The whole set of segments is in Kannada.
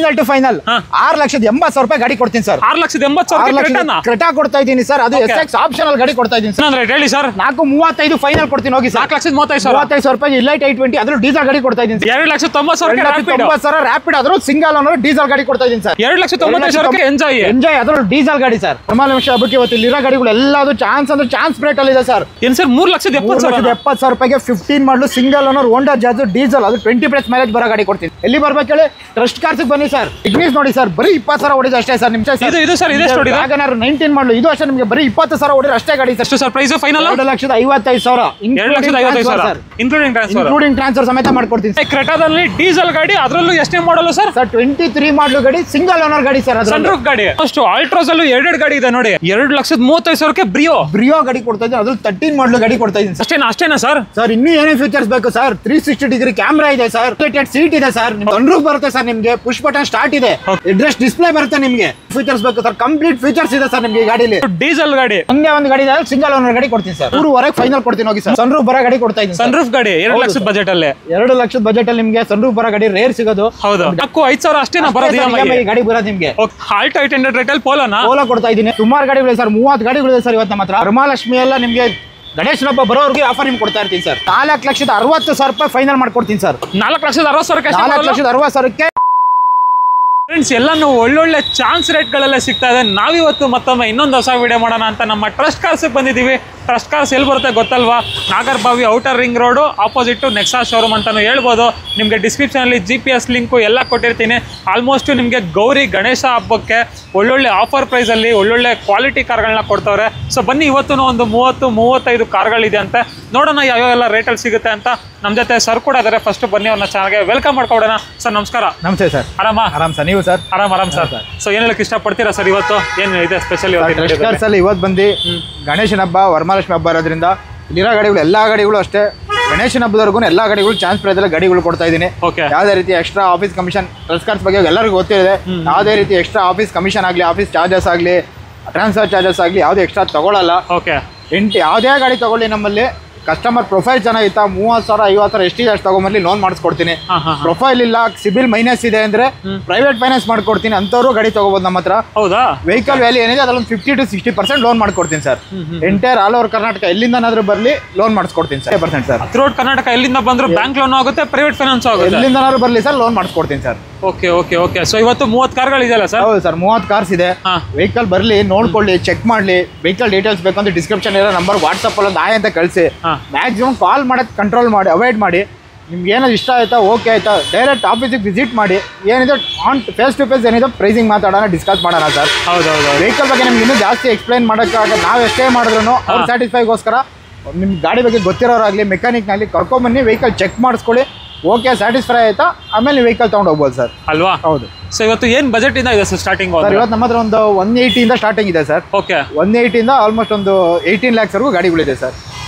ಫೈನಲ್ ಟು ಫೈನಲ್ 6,80,000 ರೂಪಾಯಿ ಗಾಡಿ ಕೊಡ್ತೀನಿ ಸರ್. 6,80,000 ಕ್ರೆಟಾ ಕೊಡ್ತಾ ಇದ್ದೀನಿ ಸರ್. ಅದು SX ಆಪ್ಷನಲ್ ಗಾಡಿ ಕೊಡ್ತಾ ಇದ್ದೀನಿ ಸರ್. ಹೇಳಿ ಸರ್. 4,35,000 ಫೈನಲ್ ಕೊಡ್ತೀನಿ ಹೋಗಿ ಸರ್. 4,35,000 ರೂಪಾಯಿ ಇಲೈಟ್ i20 ಅದ್ರ ಡೀಸೆಲ್ ಗಾಡಿ ಕೊಡ್ತಾ ಇದ್ದೀನಿ. 2,90,000 ರ್ಯಾಪಿಡ್ ಅದ್ರ ಸಿಂಗಲ್ ಓನರ್ ಡೀಸೆಲ್ ಗಾಡಿ ಕೊಡ್ತಾ ಇದ್ದೀನಿ ಸರ್. 2,90,000 ಎಂಜಾಯ್ ಅದ್ರ ಡೀಸೆಲ್ ಗಾಡಿ ಸರ್. ವರಮಹಾಲಕ್ಷ್ಮಿ ಹಬ್ಬಕ್ಕೆ ಇವತ್ತು ಇಲ್ಲಿರೋ ಗಾಡಿಗಳು ಎಲ್ಲಾದು ಚಾನ್ಸ್ ಅಂದ್ರೆ ಚಾನ್ಸ್ ರೇಟ್ ಅಲ್ಲಿ ಇದೆ ಸರ್. ಏನ್ ಸರ್ 3,70,000 ರೂಪಾಯಿಗೆ 15 ಮಾಡಲು ಸಿಂಗಲ್ ಓನರ್ ಹೋಂಡಾ ಜಾಜ್ ಡೀಸೆಲ್ ಅದು 20+ ಮೈಲೇಜ್ ಬರೋ ಗಾಡಿ ಕೊಡ್ತೀನಿ. ಎಲ್ಲಿ ಬರ್ಬೇಕು ಹೇಳಿ? ಟ್ರಸ್ಟ್ ಕಾರ್ಸ್ ಬನ್ನಿ ಸರ್. ಇಗ್ನಿಸ್ ನೋಡಿ ಸರ್, ಬರೀ 20,000 ಹೊಡಿದ ಅಷ್ಟೇ ಸರ್. ನಿಮಿಷ ಇದು ಸರ್ ಇದೆ ನೋಡಿ ವ್ಯಾಗನರ್ 19 ಮಾಡಲು ಇದು ಅಷ್ಟೇ ನಿಮಗೆ ಬರೀ 20,000 ಹೊಡಿದ್ರೆ ಅಷ್ಟೇ ಗಾಡಿ sir. Sir price final 2,55,000 including transfer ಸಮೇತ ಮಾಡ್ಕೊಡ್ತೀನಿ. ಕ್ರೆಟಾದಲ್ಲಿ ಡೀಸೆಲ್ ಗಾಡಿ, ಅದರಲ್ಲೂ ಎಷ್ಟನೇ ಮಾಡಲು ಸರ್? 23 ಮಾಡಲು ಗಾಡಿ, ಸಿಂಗಲ್ ಓನರ್ ಗಾಡಿ ಸರ್. ಸನ್ರೂಫ್ ಗಾಡಿ ಅಷ್ಟು ಅಲ್ಟ್ರಾಸ್ ಅಲ್ಲೂ ಎರಡು ಗಾಡಿ ಇದೆ ನೋಡಿ. 2,35,000 ಬ್ರಿಯೋ ಗಾಡಿ ಕೊಡ್ತಾ ಇದ್ದೀನಿ. ಅದು 13 ಮಾಡಲು ಗಾಡಿ ಕೊಡ್ತಾ ಇದ್ದೀನಿ. ಅಷ್ಟೇನಾ ಸರ್? ಸರ್ ಇನ್ನೂ ಏನೇ ಫೀಚರ್ಸ್ ಬೇಕು ಸರ್? 360 ಡಿಗ್ರಿ ಕ್ಯಾಮ್ರಾ ಇದೆ ಸರ್, ಸೀಟ್ ಇದೆ ಸರ್, ಸನ್ರೂಫ್ ಬರುತ್ತೆ ಸರ್, ನಿಮಗೆ ಪುಷ್ ಬಟನ್ ಸ್ಟಾರ್ಟ್ ಇದೆ, ಅಡ್ರೆಸ್ ಡಿಸ್ಪ್ಲೇ ಬರುತ್ತೆ. ನಿಮಗೆ ಫೀಚರ್ಸ್ ಬೇಕು ಸರ್, ಕಂಪ್ಲೀಟ್ ಫೀಚರ್ಸ್ ಇದೆ ಸರ್ ನಿಮಗೆ ಗಾಡಿಲಿ. ಡೀಸೆಲ್ ಗಾಡಿ ಒಂದೇ ಒಂದು ಗಾಡಿ ಇದೆ, ಸಿಂಗಲ್ ಓನರ್ ಗಾಡಿ ಕೊಡ್ತೀನಿ ಸರ್. 3,500 ಫೈನಲ್ ಕೊಡ್ತೀನಿ ಹೋಗಿ ಸರ್. ಸನ್ರೂಫ್ ಬರೋ ಗಾಡಿ ಕೊಡ್ತಾ ಇದ್ದೀನಿ. ಸನ್ರೂಫ್ ಗಾಡಿ 2 ಲಕ್ಷದ ಬಜೆಟ್ ಅಲ್ಲಿ 2 ಲಕ್ಷದ ಬಜೆಟ್ ಅಲ್ಲಿ ನಿಮಗೆ ಸನ್ರೂಫ್ ಬರೋ ಗಾಡಿ ರೇರ್ ಸಿಗೋದು. ಹೌದು, 5,000 ಅಷ್ಟೇನಾ ಬರೋದು ಗಾಡಿ ಬರೋದು ನಿಮಗೆ. ಆಲ್ಟೋ 800 ರೇಟಲ್ಲಿ ಪೋಲೋ ಕೊಡ್ತಾ ಇದ್ದೀನಿ. ಸುಮಾರು ಗಾಡಿಗಳು ಸರ್, 30 ಗಾಡಿಗಳು ಸರ್ ಇವತ್ತು ನಮ್ಮ ಹತ್ರ. ವರಮಹಾಲಕ್ಷ್ಮಿ ಎಲ್ಲ ನಿಮಗೆ ಗಣೇಶನ ಹಬ್ಬ ಬರೋರಿಗೆ ಆಫರ್ ನಿಮ್ಗೆ ಕೊಡ್ತಾ ಇರ್ತೀನಿ ಸರ್. 4,60,000 ರೂಪಾಯಿ ಫೈನಲ್ ಮಾಡ್ಕೊಡ್ತೀನಿ ಸರ್. 4,60,000 ಫ್ರೆಂಡ್ಸ್, ಎಲ್ಲಾನು ಒಳ್ಳೊಳ್ಳೆ ಚಾನ್ಸ್ ರೇಟ್ಗಳೆಲ್ಲ ಸಿಗ್ತಾ ಇದೆ. ನಾವಿವತ್ತು ಮತ್ತೊಮ್ಮೆ ಇನ್ನೊಂದು ಹೊಸ ವಿಡಿಯೋ ಮಾಡೋಣ ಅಂತ ನಮ್ಮ ಟ್ರಸ್ಟ್ ಕಾರ್ಸ್ ಬಂದಿದ್ದೀವಿ. ಟ್ರಸ್ಟ್ ಕಾರ್ಸ್ ಎಲ್ಲಿ ಬರುತ್ತೆ ಗೊತ್ತಲ್ವಾ? Nagarbhavi outer ring road opposite Nexa showroom ಅಂತಾನು ಹೇಳ್ಬೋದು. ನಿಮಗೆ ಡಿಸ್ಕ್ರಿಪ್ಷನಲ್ಲಿ GPS ಲಿಂಕು ಎಲ್ಲ ಕೊಟ್ಟಿರ್ತೀನಿ. ಆಲ್ಮೋಸ್ಟ್ ನಿಮಗೆ ಗೌರಿ ಗಣೇಶ ಹಬ್ಬಕ್ಕೆ ಒಳ್ಳೊಳ್ಳೆ ಆಫರ್ ಪ್ರೈಸಲ್ಲಿ ಒಳ್ಳೊಳ್ಳೆ ಕ್ವಾಲಿಟಿ ಕಾರ್ಗಳನ್ನ ಕೊಡ್ತವ್ರೆ. ಸೊ ಬನ್ನಿ, ಇವತ್ತು ಒಂದು 30-35 ಕಾರ್ಗಳಿದೆ ಅಂತೆ. ನೋಡೋಣ ಯಾವ್ಯಾವೆಲ್ಲ ರೇಟಲ್ಲಿ ಸಿಗುತ್ತೆ ಅಂತ. ನಮ್ಮ ಜೊತೆ ಸರ್ ಕೂಡ ಇದ್ದಾರೆ. ಫಸ್ಟ್ ಬನ್ನಿ ಅವ್ರನ್ನ ಚಾನಲ್ಗೆ ವೆಲ್ಕಮ್ ಮಾಡ್ಕೊಡೋಣ. ಸರ್ ನಮಸ್ಕಾರ. ನಮಸ್ತೆ ಸರ್. ಆರಾಮ್ ಸರ್, ನೀವು ಸರ್? ಆರಾಮ್ ಸರ್. ಸೊ ಏನ್ ಹೇಳಕ್ ಇಷ್ಟಪಡ್ತೀರಾ ಸರ್? ಇವತ್ತು ಏನು ಇದೆ ಸ್ಪೆಷಲ್? ಇವತ್ತು ಬಂದು ಗಣೇಶನ ಹಬ್ಬ, ವರಮಹಾಲಕ್ಷ್ಮಿ ಹಬ್ಬ ಇರೋದ್ರಿಂದ ಇಲ್ಲಿರೋ ಗಾಡಿಗಳು ಎಲ್ಲಾ ಗಾಡಿಗಳು ಅಷ್ಟೇ ಗಣೇಶನ ಹಬ್ಬದವರೆಗೂ ಎಲ್ಲಾ ಗಾಡಿಗಳು ಚಾನ್ಸ್ ಪ್ರೈಸಲ್ಲಿ ಗಾಡಿಗಳು ಕೊಡ್ತಾ ಇದ್ದೀನಿ. ಯಾವುದೇ ರೀತಿ extra office commission, trust cars ಬಗ್ಗೆ ಎಲ್ಲರಿಗೂ ಗೊತ್ತಿದೆ. ಯಾವುದೇ ರೀತಿ ಎಕ್ಸ್ಟ್ರಾ ಆಫೀಸ್ ಕಮಿಷನ್ ಆಗಲಿ, ಆಫೀಸ್ ಚಾರ್ಜಸ್ ಆಗಲಿ, ಟ್ರಾನ್ಸ್ಫರ್ ಚಾರ್ಜಸ್ ಆಗಲಿ ಯಾವುದೇ ಎಕ್ಸ್ಟ್ರಾ ತಗೊಳ್ಳಲ್ಲ. ಯಾವುದೇ ಗಾಡಿ ತಗೊಳ್ಳಿ, ನಮ್ಮಲ್ಲಿ ಕಸ್ಟಮರ್ ಪ್ರೊಫೈಲ್ ಚೆನ್ನಾಗಿತ್ತಾ 30,000 50,000 ಎಷ್ಟಿದೆ ಅಷ್ಟು ತಗೊಂಬರ್ಲಿ, ಲೋನ್ ಮಾಡಿಸ್ಕೊಡ್ತೀನಿ. ಪ್ರೊಫೈಲ್ ಇಲ್ಲ, ಸಿಬಿಲ್ ಮೈನಸ್ ಇದೆ ಅಂದ್ರೆ ಪ್ರೈವೇಟ್ ಫೈನಾನ್ಸ್ ಮಾಡ್ಕೊಡ್ತೀನಿ. ಅಂತವ್ರು ಗಾಡಿ ತಗೋಬಹುದು ನಮ್ಮ ಹತ್ರ. ಹೌದಾ? ವೆಹಿಕಲ್ ವ್ಯಾಲ್ಯೂ ಏನಿದೆ ಅದ್ರಲ್ಲಿ 50 to 60% ಲೋನ್ ಮಾಡ್ಕೊಡ್ತೀನಿ sir. Entire all over Karnataka ಎಲ್ಲಿಂದನಾದ್ರೂ ಬರ್ಲಿ ಲೋನ್ ಮಾಡಿಸ್ಕೊಡ್ತೀನಿ ಸರ್. 50% ಸರ್. ಥ್ರೂಔಟ್ ಕರ್ನಾಟಕ ಎಲ್ಲಿಂದ ಬಂದ್ರು ಬ್ಯಾಂಕ್ ಲೋನ್ ಆಗುತ್ತೆ, ಪ್ರೈವೇಟ್ ಫೈನಾನ್ಸ್ ಆಗುತ್ತೆ. ಎಲ್ಲಿಂದನಾದ್ರೂ ಬರ್ಲಿ ಸರ್, ಲೋನ್ ಮಾಡಿಸ್ಕೊಡ್ತೀನಿ ಸರ್. ಓಕೆ. ಸೊ ಇವತ್ತು 30 ಕಾರ್ಗಳಿದೆಯಲ್ಲ ಸರ್? ಹೌದು ಸರ್, 30 ಕಾರ್ಸ್ ಇದೆ. ವೆಹಿಕಲ್ ಬರ್ಲಿ, ನೋಡ್ಕೊಳ್ಳಿ, ಚೆಕ್ ಮಾಡ್ಲಿ. ವೆಹಿಕಲ್ ಡೀಟೇಲ್ಸ್ ಬೇಕಂದ್ರೆ ಡಿಸ್ಕ್ರಿಪ್ಷನ್ ಇರೋ ನಂಬರ್ ವಾಟ್ಸಪ್ ಅಲ್ಲಿ ಒಂದು ಅಂತ ಕಳಿಸಿ. ಮ್ಯಾಕ್ಸಿಮಮ್ ಕಾಲ್ ಮಾಡೋದು ಕಂಟ್ರೋಲ್ ಮಾಡಿ, ಅವಾಯ್ಡ್ ಮಾಡಿ. ನಿಮ್ಗೆ ಏನಾದ್ರು ಇಷ್ಟ ಆಯ್ತಾ, ಓಕೆ ಆಯ್ತಾ, ಡೈರೆಕ್ಟ್ ಆಫೀಸಿಗೆ ವಿಸಿಟ್ ಮಾಡಿ. ಏನಿದೆ ಆನ್ ಫೇಸ್ ಟು ಫೇಸ್ ಏನಿದೆ ಪ್ರೈಸಿಂಗ್ ಮಾತಾಡೋಣ, ಡಿಸ್ಕಸ್ ಮಾಡೋಣ ಸರ್. ಹೌದು. ವೆಹಿಕಲ್ ಬಗ್ಗೆ ನಿಮ್ಗೆ ಇನ್ನೂ ಜಾಸ್ತಿ ಎಕ್ಸ್ಪ್ಲೈನ್ ಮಾಡೋಕ್ಕಾಗ ನಾವು ಎಷ್ಟೇ ಮಾಡಿದ್ರು ಅವ್ರು ಸ್ಯಾಟಿಸ್ಫೈಗೋಸ್ಕರ ನಿಮ್ಮ ಗಾಡಿ ಬಗ್ಗೆ ಗೊತ್ತಿರೋರಾಗಲಿ ಮೆಕ್ಯಾನಿಕ್ನಾಗಲಿ ಕರ್ಕೊಂಬನ್ನಿ, ವೆಹಿಕಲ್ ಚೆಕ್ ಮಾಡಿಸ್ಕೊಳ್ಳಿ. ಓಕೆ ಸ್ಯಾಟಿಸ್ಫೈ ಆಯ್ತಾ, ಆಮೇಲೆ ನೀವು ವೆಹಿಕಲ್ ತೊಗೊಂಡು ಹೋಗ್ಬೋದು ಸರ್. ಅಲ್ವಾ? ಹೌದು. ಸೊ ಇವತ್ತು ಏನು ಬಜೆಟ್ ಇಂದ ಇದೆ ಸರ್ ಸ್ಟಾರ್ಟಿಂಗ್? ಸರ್ ಇವತ್ತು ನಮ್ಮ ಹತ್ರ ಒಂದು 180 ಇಂದ ಸ್ಟಾರ್ಟಿಂಗ್ ಇದೆ ಸರ್. ಓಕೆ. 180 ಇಂದ ಆಲ್ಮೋಸ್ಟ್ ಒಂದು 18 lakhsವರೆಗೂ ಗಾಡಿಗಳಿದೆ ಸರ್.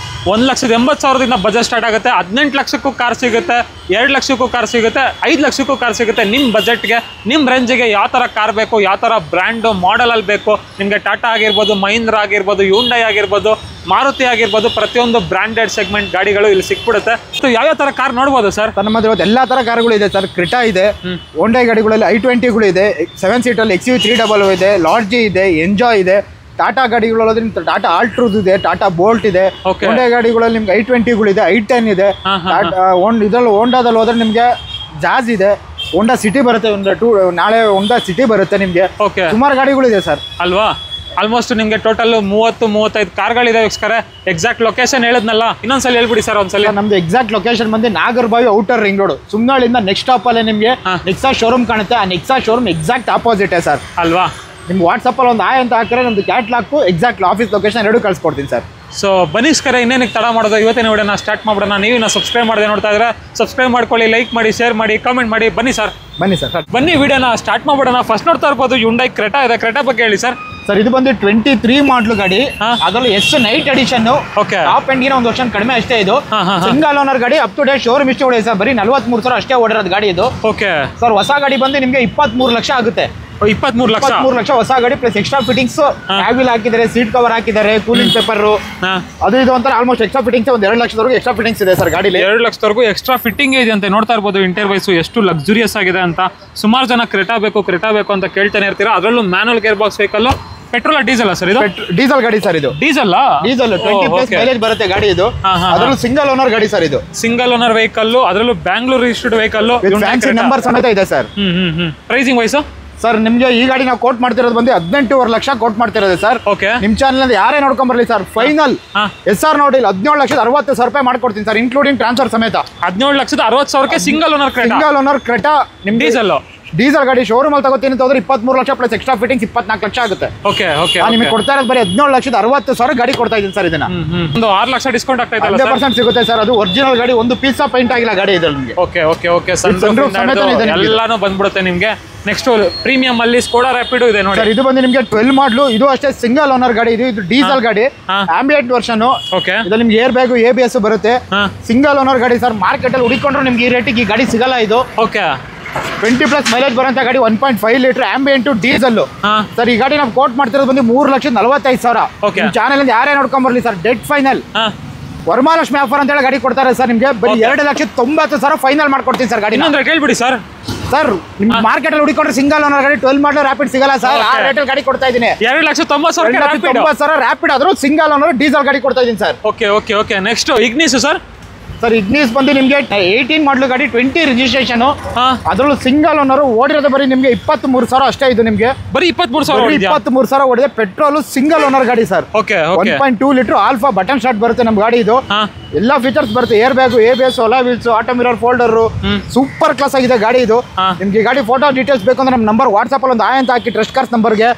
1,80,000 ಬಜೆಟ್ ಸ್ಟಾರ್ಟ್ ಆಗುತ್ತೆ. 18 ಲಕ್ಷಕ್ಕೂ ಕಾರ್ ಸಿಗುತ್ತೆ, 2 ಲಕ್ಷಕ್ಕೂ ಕಾರ್ ಸಿಗುತ್ತೆ, 5 ಲಕ್ಷಕ್ಕೂ ಕಾರ್ ಸಿಗುತ್ತೆ. ನಿಮ್ಮ ಬಜೆಟ್ಗೆ, ನಿಮ್ಮ ರೇಂಜಿಗೆ ಯಾವ ಥರ ಕಾರ್ ಬೇಕು, ಯಾವ ಥರ ಬ್ರ್ಯಾಂಡು ಮಾಡೆಲಲ್ಲಿ ಬೇಕು ನಿಮಗೆ, ಟಾಟಾ ಆಗಿರ್ಬೋದು, ಮಹೀಂದ್ರ ಆಗಿರ್ಬೋದು, ಯುಂಡೈ ಆಗಿರ್ಬೋದು, ಮಾರುತಿ ಆಗಿರ್ಬೋದು, ಪ್ರತಿಯೊಂದು ಬ್ರ್ಯಾಂಡೆಡ್ ಸೆಗ್ಮೆಂಟ್ ಗಾಡಿಗಳು ಇಲ್ಲಿ ಸಿಕ್ಬಿಡುತ್ತೆ. ಸೊ ಯಾವ್ಯಾವ ಥರ ಕಾರ್ ನೋಡ್ಬೋದು ಸರ್? ನಮ್ಮ ಹತ್ರ ಇವತ್ತು ಎಲ್ಲ ಥರ ಕಾರ್ಗಳು ಇದೆ ಸರ್. ಕ್ರೆಟಾ ಇದೆ, ಹೋಂಡೈ ಗಾಡಿಗಳಲ್ಲಿ i20ಗಳು ಇದೆ, 7 ಸೀಟಲ್ಲಿ XUV300 ಇದೆ, ಲಾಡ್ಜಿ ಇದೆ, ಎಂಜಾಯ್ ಇದೆ. ಟಾಟಾ ಗಾಡಿಗಳಲ್ಲಿ ಟಾಟಾ ಆಲ್ಟ್ರೂಸ್ ಇದೆ, ಟಾಟಾ ಬೋಲ್ಟ್ ಇದೆ. ಹೋಂಡಾ ಗಾಡಿಗಳಲ್ಲಿ ನಿಮ್ಗೆ i20ಗಳು ಇದೆ, i10 ಇದೆ. ಇದ್ರಲ್ಲಿ ಹೋಂಡಾದಲ್ಲಿ ಹೋದ್ರೆ ನಿಮ್ಗೆ ಜಾಜ್ ಇದೆ, ಹೋಂಡಾ ಸಿಟಿ ಬರುತ್ತೆ, ನಾಳೆ ಹೋಂಡಾ ಸಿಟಿ ಬರುತ್ತೆ ನಿಮ್ಗೆ. ಸುಮಾರು ಗಾಡಿಗಳು ಇದೆ ಸರ್. ಅಲ್ವಾ? ಆಲ್ಮೋಸ್ಟ್ ನಿಮಗೆ ಟೋಟಲ್ 30-35 ಕಾರ್ಗಳಿದೆ. ಎಕ್ಸಾಕ್ಟ್ ಲೊಕೇಶನ್ ಹೇಳಿದ್ನಲ್ಲ, ಇನ್ನೊಂದ್ಸಲ ಹೇಳ್ಬಿಡಿ ಸರ್ ಒಂದ್ಸಲ. ನಮ್ದು ಎಕ್ಸಾಕ್ಟ್ ಲೊಕೇಶನ್ ಬಂದು ನಾಗರಬಾವಿ ಔಟರ್ ರಿಂಗ್ ರೋಡ್, ಸುಮ್ನಾಳಿಂದ ನೆಕ್ಸ್ಟ್ ಸ್ಟಾಪ್ ಅಲ್ಲೇ ನಿಮಗೆ ನೆಕ್ಸಾ ಶೋರೂಮ್ ಕಾಣುತ್ತೆ. ಆ Nexa showroom exact opposite sir. ಅಲ್ವಾ? ನಿಮ್ಗೆ ವಾಟ್ಸಪ್ಪಲ್ಲಿ ಒಂದು ಅಂತ ಹಾಕಿದ್ರೆ ನಮ್ದು ಕ್ಯಾಟ್ಲಾಗು ಎಕ್ಸಾಕ್ಟ್ ಆಫೀಸ್ ಲೊಕೇಶನ್ 2 ಕಳ್ಸಿಕೊಡ್ತೀನಿ ಸರ್. ಸೊ ಬನ್ನಿಸ್ಕರ ಇನ್ನೇನಕ್ಕೆ ತಡ ಮಾಡೋದು, ಇವತ್ತಿನ ವಿಡಿಯೋನ ಸ್ಟಾರ್ಟ್ ಮಾಡೋಣ. ನೀವು ಸಬ್ಸ್ಕ್ರೈಬ್ ಮಾಡದೆ ನೋಡ್ತಾ ಇದ್ರೆ ಸಬ್ಸ್ಕ್ರೈಬ್ ಮಾಡ್ಕೊಳ್ಳಿ, ಲೈಕ್ ಮಾಡಿ, ಶೇರ್ ಮಾಡಿ, ಕಾಮೆಂಟ್ ಮಾಡಿ. ಬನ್ನಿ ಸರ್. ಬನ್ನಿ ವಿಡಿಯೋನ ಸ್ಟಾರ್ಟ್ ಮಾಡ್ಬಿಡೋಣ. ಫಸ್ಟ್ ನೋಡ್ತಾ ಇರ್ಬೋದು ಯುಂಡೈ ಕ್ರೆಟಾ ಇದೆ. ಕ್ರೆಟಾ ಬಗ್ಗೆ ಹೇಳಿ ಸರ್. ಸರ್ ಇದು ಬಂದು 23 ಮಾಡಲು ಗಾಡಿ, ಅದರಲ್ಲಿ ಎಸ್ ನೈಟ್ ಎಡಿಷನ್. ಟಾಪ್ ಎಂಡ್ಗಿನ ಒಂದು ವರ್ಷ ಕಡಿಮೆ ಅಷ್ಟೇ. ಇದು ಸಿಂಗಲ್ ಓನರ್ ಗಾಡಿ, ಅಪ್ ಟು ಡೇಟ್ ಶೋರೂಮ್ ಇಷ್ಟು ಹೊಡೆಯುತ್ತೆ ಸರ್. ಬರೀ 43,000 ಅಷ್ಟೇ ಓಡಿರೋದು ಗಾಡಿ ಇದು. Okay sir. ಹೊಸ ಗಾಡಿ ಬಂದು ನಿಮಗೆ 23 ಲಕ್ಷ ಆಗುತ್ತೆ. 23 ಲಕ್ಷ. 23 ಲಕ್ಷ ಹೊಸ ಗಾಡಿ ಪ್ಲಸ್ ಎಕ್ಸ್ಟ್ರಾ ಫಿಟ್ಟಿಂಗ್ಸ್ ಟ್ಯಾಗ್ವಿಲ್ ಹಾಕಿದ್ದಾರೆ, ಸೀಟ್ ಕವರ್ ಹಾಕಿದ್ದಾರೆ, ಕೂಲಿಂಗ್ ಪೇಪರ್ ಅದು ಇದು ಅಂತ ಆಲ್ಮೋಸ್ಟ್ ಎಕ್ಸ್ಟ್ರಾ ಫಿಟ್ಟಿಂಗ್ಸ್ ಒಂದು 2 ಲಕ್ಷದವರೆಗೂ ಎಕ್ಸ್ಟ್ರಾ ಫಿಟ್ಟಿಂಗ್ಸ್ ಇದೆ ಸರ್ ಗಾಡಿಲಿ. 2 ಲಕ್ಷದವರೆಗೂ ಎಕ್ಸ್ಟ್ರಾ ಫಿಟ್ಟಿಂಗ್ ಇದೆ ಅಂತ ನೋಡ್ತಾ ಇರ್ಬೋದು. ಇಂಟರ್ವೈಸ್ ಎಷ್ಟು ಲಕ್ಸುರಿಯಸ್ ಆಗಿದೆ ಅಂತ. ಸುಮಾರು ಜನ ಕ್ರೆಟಾ ಬೇಕು ಅಂತ ಕೇಳ್ತಾನೆ ಇರ್ತೀರಾ. ಅದರಲ್ಲೂ manual gear box vehicle. Petrol diesel sir ಇದು? ಡೀಸೆಲ್ ಗಾಡಿ ಸರ್ ಇದು. ಡೀಸೆಲ್ 20+ ಮೈಲೇಜ್ ಬರುತ್ತೆ ಗಾಡಿ ಇದು. ಅದರಲ್ಲೂ ಸಿಂಗಲ್ ಓನರ್ ಗಾಡಿ ಸರ್ ಇದು. ಸಿಂಗಲ್ ಓನರ್ ವೆಹಿಕಲ್, ಅದರಲ್ಲೂ Bangalore registered vehicle, fancy number ಸಮೇತ ಇದೆ ಸರ್. ಪ್ರೈಸಿಂಗ್ ವೈಸ್ ಸರ್ ನಿಮ್ಗೆ ಈ ಗಾಡಿ ನಾವು ಕೋಟ್ ಮಾಡ್ತಿರೋದು ಬಂದು 18.5 ಲಕ್ಷ ಕೋಟ್ ಮಾಡ್ತಿರೋದು ಸರ್. ಓಕೆ. ನಿಮ್ ಚಾನಲ್ ಯಾರೇ ನೋಡ್ಕೊಂಡ್ ಬರ್ಲಿ ಸರ್, ಫೈನಲ್ SR ನೋಡಿ 17,60,000 ರೂಪಾಯಿ ಮಾಡ್ಕೊಡ್ತೀನಿ ಸರ್, ಇನ್ಕ್ಲೂಡಿಂಗ್ ಟ್ರಾನ್ಸ್ಫರ್ ಸಮೇತ. 17,60,000 single owner Creta. Single owner Creta ನಿಮ್ ಡೀಸೆಲ್ ಗಾಡಿ ಶೋರೂಮ್ ಅಲ್ಲಿ ತಗೋತೀನಿ ಅಂತ ಹೋದ್ರೆ 23 lakh plus extra fittings 24 lakh ಆಗುತ್ತೆ. Okay okay. ನಿಮಗೆ ಕೊಡ್ತಾ ಇರೋದು ಬರೀ 17,60,000 ಗಾಡಿ ಕೊಡ್ತಾ ಇದ್ದೀನಿ ಸರ್ ಇದನ್ನ. ಒಂದು 6 ಲಕ್ಷ ಡಿಸ್ಕೌಂಟ್ ಆಗ್ತಾ ಇದೆ. 100% ಸಿಗುತ್ತೆ ಸರ್. ಅದು ಒರಿಜಿನಲ್ ಗಾಡಿ, ಒಂದು ಪೀಸ್ ಪೇಂಟ್ ಆಗಿಲ್ಲ ಗಾಡಿ ಇದೆ ನಿಮಗೆ. Okay okay okay. ಎಲ್ಲಾನು ಬಂದ್ಬಿಡುತ್ತೆ ನಿಮಗೆ. ನೆಕ್ಸ್ಟ್ ಪ್ರೀಮಿಯಂ ಅಲ್ಲಿ ಸ್ಕೋಡಾ ರ್ಯಾಪಿಡ್ ಇದೆ ನೋಡಿ ಸರ್. ಇದು ಬಂದು ನಿಮಗೆ 12 ಮಾಡಲು. ಇದು ಅಷ್ಟೇ ಸಿಂಗಲ್ ಓನರ್ ಗಾಡಿ. ಇದು ಡೀಸೆಲ್ ಗಾಡಿ, ಆಂಬಿಯಂಟ್ ವರ್ಷನ್. ಓಕೆ. ಇದು ನಿಮ್ಗೆ ಏರ್ ಬ್ಯಾಗ್ ABS ಬರುತ್ತೆ. ಸಿಂಗಲ್ ಓನರ್ ಗಾಡಿ ಸರ್. ಮಾರ್ಕೆಟ್ ಅಲ್ಲಿ ಹುಡುಕೊಂಡ್ರು ನಿಮ್ಗೆ ಈ ರೇಟಿಗೆ ಈ ಗಾಡಿ ಸಿಗಲ್ಲ ಇದು. ಓಕೆ. 20+ ಮೈಲೇಜ್ ಬರೋಂಥ ಗಾಡಿ, 1.5 ಲೀಟರ್ ಆಂಬಿಯಂಟ್ ಡೀಸೆಲ್ ಸರ್. ಈ ಗಾಡಿ ನಾವು ಕೋಟ್ ಮಾಡ್ತಿರೋದು ಬಂದು 3,45,000. ಚಾನಲ್ ಇಂದ ಯಾರೇ ನೋಡ್ಕೊಂಡ್ ಬರ್ಲಿ sir, dead final Varamahalakshmi offer ಅಂತ ಹೇಳಿ ಗಾಡಿ ಕೊಡ್ತಾರೆ ಸರ್ ನಿಮಗೆ. ಬರೀ 2,90,000 ಫೈನಲ್ ಮಾಡ್ಕೊಡ್ತೀನಿ ಸರ್ ಗಾಡಿ. ಹೇಳ್ಬಿಡಿ ಸರ್. ಸರ್ ನಿಮ್ ಮಾರ್ಕೆಟ್ ಅಲ್ಲಿ ಹುಡುಕೊಂಡ್ರೆ ಸಿಂಗಲ್ ಓನರ್ ಗಾಡಿ 12 ಮಾಡಲ್ ರ್ಯಾಪಿಡ್ ಸಿಗಲ್ಲ ಸರ್. ಆ ರೇಟಲ್ಲಿ ಗಾಡಿ ಕೊಡ್ತಾ ಇದ್ದೀನಿ. 2,90,000 ರ್ಯಾಪಿಡ್ ಆದ್ರೂ ಸಿಂಗಲ್ ಓನರ್ ಡೀಸೆಲ್ ಗಾಡಿ ಕೊಡ್ತಾ ಇದ್ದೀನಿ sir. Okay okay okay. Next Ignis sir. Sir Ignis ಬಂದು ನಿಮಗೆ 18 ಮಾಡಲ್ ಗಾಡಿ, 20 ರಿಜಿಸ್ಟ್ರೇಷನ್. ಅದರಲ್ಲೂ ಸಿಂಗಲ್ ಓನರ್ ಓಡಿರೋದು ಬರೀ ನಿಮಗೆ 23,000 ಅಷ್ಟೇ. ಇದು ನಿಮಗೆ ಬರೀ 23,000 ಓಡಿದೆ. ಪೆಟ್ರೋಲ್ ಸಿಂಗಲ್ ಓನರ್ ಗಾಡಿ sir. 1.2 litre alpha button start ಬರುತ್ತೆ ನಮ್ ಗಾಡಿ. ಇದು ಎಲ್ಲಾ ಫೀಚರ್ಸ್ ಬರುತ್ತೆ. ಏರ್ ಬ್ಯಾಗ್, ABS, ಹೊಲ wheels, auto mirror, folder, super class ಆಗಿದೆ ಗಾಡಿ ಇದು. ನಿಮ್ಗೆ ಗಾಡಿ ಫೋಟೋ ಡೀಟೇಲ್ಸ್ ಬೇಕು ಅಂದ್ರೆ ನಮ್ಮ ನಂಬರ್ ವಾಟ್ಸ್ಆಪ್ ಅಲ್ಲಿ ಒಂದು ಆಯ್ ಅಂತ ಹಾಕಿ ಟ್ರಸ್ಟ್ ಕಾರ್ಸ್ ನಂಬರ್ಗೆ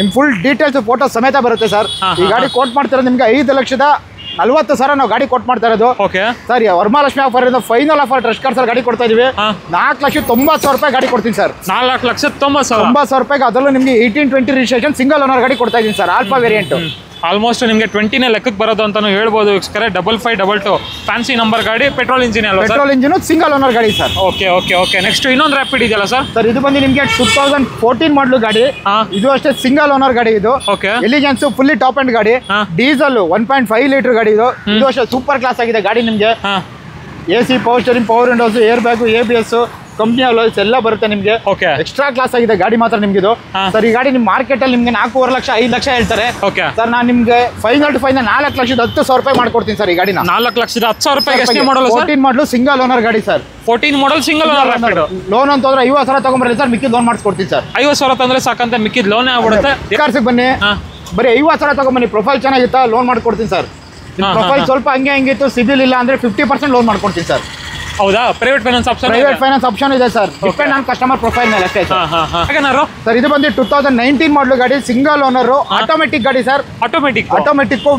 ನಿಮ್ ಫುಲ್ ಡೀಟೇಲ್ಸ್ ಫೋಟೋ ಸಮೇತ ಬರುತ್ತೆ ಸರ್. ಈ ಗಾಡಿ ಕೋಟ್ ಮಾಡ್ತಿರೋದು ನಿಮ್ಗೆ 5,40,000 ನಾವು ಗಾಡಿ ಕೊಟ್ಟು ಮಾಡ್ತಾ ಇರೋದು ಸರ್. ವರಮಹಾಲಕ್ಷ್ಮಿ ಆಫರ್ ಇಂದ ಫೈನಲ್ ಆಫರ್ ಟ್ರಸ್ಟ್ ಕಾರ್ಸ್ ಗಾಡಿ ಕೊಡ್ತಾ ಇದೀವಿ. 4,90,000 ರೂಪಾಯಿ ಗಾಡಿ ಕೊಡ್ತೀನಿ ಸರ್. 4,90,000 ರೂಪಾಯಿಗೆ. ಅದರಲ್ಲೂ ನಿಮ್ಗೆ 18-20 ರಿಜಿಸ್ಟ್ರೇಷನ್ ಸಿಂಗಲ್ ಓನರ್ ಗಾಡಿ ಕೊಡ್ತಾ ಇದೀನಿ ಸರ್. ಆಲ್ಫಾ ವೇರಿಯಂಟ್ ಆಲ್ಮೋಸ್ಟ್ ನಿಮಗೆ 20ನೇ ಲೆಕ್ಕಕ್ಕೆ ಬರೋದು ಅಂತಾನು ಹೇಳ್ಬೋದು. 5522 ಫ್ಯಾನ್ಸಿ ನಂಬರ್ ಗಾಡಿ, ಪೆಟ್ರೋಲ್ ಇಂಜಿನ್ ಅಲ್ವಾ? ಪೆಟ್ರೋಲ್ ಇಂಜಿನ್, ಸಿಂಗಲ್ ಓನರ್ ಗಾಡಿ sir. Okay okay okay. Next ಇನ್ನೊಂದು ರ್ಯಾಪಿಡ್ ಇದೆಯಲ್ಲ ಸರ್? ಸರ್ ಇದು ಬಂದು ನಿಮಗೆ 2014 ಮಾಡಲು ಗಾಡಿ. ಇದು ಅಷ್ಟೇ ಸಿಂಗಲ್ ಓನರ್ ಗಾಡಿ. ಇದು ಎಲಿಗೆನ್ಸ್ ಫುಲ್ಲಿ ಟಾಪ್ ಅಂಡ್ ಗಾಡಿ, ಡೀಸೆಲ್ 1.5 ಲೀಟರ್ ಗಾಡಿ. ಇದು ಅಷ್ಟೇ ಸೂಪರ್ ಕ್ಲಾಸ್ ಆಗಿದೆ ಗಾಡಿ. ನಿಮಗೆ AC, power steering, power windows, air bag, ABS, company alloys ಎಲ್ಲ ಬರುತ್ತೆ ನಿಮಗೆ. ಎಕ್ಸ್ಟ್ರಾ ಕ್ಲಾಸ್ ಆಗಿದೆ ಗಾಡಿ ಮಾತ್ರ ನಿಮ್ಗೆ ಇದು ಸರ್. ಈ ಗಾಡಿ ನಿಮ್ ಮಾರ್ಕೆಟ್ ಅಲ್ಲಿ ನಿಮ್ಗೆ 4.5 ಲಕ್ಷ 5 ಲಕ್ಷ ಹೇಳ್ತಾರೆ ಸರ್. ನಾನು ನಿಮ್ಗೆ ಫೈನಲ್ ಟು ಫೈನಲ್ 4,10,000 ರೂಪಾಯಿ ಮಾಡ್ಕೊಡ್ತೀನಿ ಸರ್. ಈ ಗಾಡಿ 4,10,000 ರೂಪಾಯಿ. 14 ಮಾಡಲು ಸಿಂಗಲ್ ಓನರ್ ಗಾಡಿ sir. 14 model single owner. Loan ಅಂತ ಹೋದ್ರೆ 50,000 ತಗೊಂಡ್ಬರ್ಲಿ ಸರ್, ಮಿಕ್ಕಿದ್ ಲೋನ್ ಮಾಡಿಸ್ಕೊಡ್ತೀನಿ ಸರ್. 50,000 ತಂದ್ರೆ ಸಾಕಂತ ಮಿಕ್ಕಿದ್ ಲೋನ್ ಆಗ್ಬಿಡುತ್ತೆ. ಕಾರ್ಸಿಗೆ ಬನ್ನಿ, ಬರೀ 50,000 ತಗೊಂಡ್ಬನ್ನಿ. ಪ್ರೊಫೈಲ್ ಚೆನ್ನಾಗಿತ್ತಾ ಲೋನ್ ಮಾಡ್ಕೊಡ್ತೀನಿ ಸರ್. ಪ್ರೊಫೈಲ್ ಸ್ವಲ್ಪ ಹಂಗೆ ಹಂಗಿತ್ತು, ಸಿಬಿಲ್ ಇಲ್ಲ ಅಂದ್ರೆ 50% ಲೋನ್ ಮಾಡ್ಕೊಡ್ತೀನಿ ಸರ್. ಹೌದಾ? ಪ್ರೈವೇಟ್ ಫೈನಾನ್ಸ್ ಆಪ್ಷನ್ ಇದೆ sir. Depend on customer profile ಮೇಲೆ ಅಷ್ಟೇ ಸರ್. ಇದು ಬಂದು 2019 ಮಾಡಲು ಗಾಡಿ, ಸಿಂಗಲ್ ಓನರ್, ಆಟೋಮೆಟಿಕ್ ಗಾಡಿ ಸರ್. ಆಟೋಮೆಟಿಕ್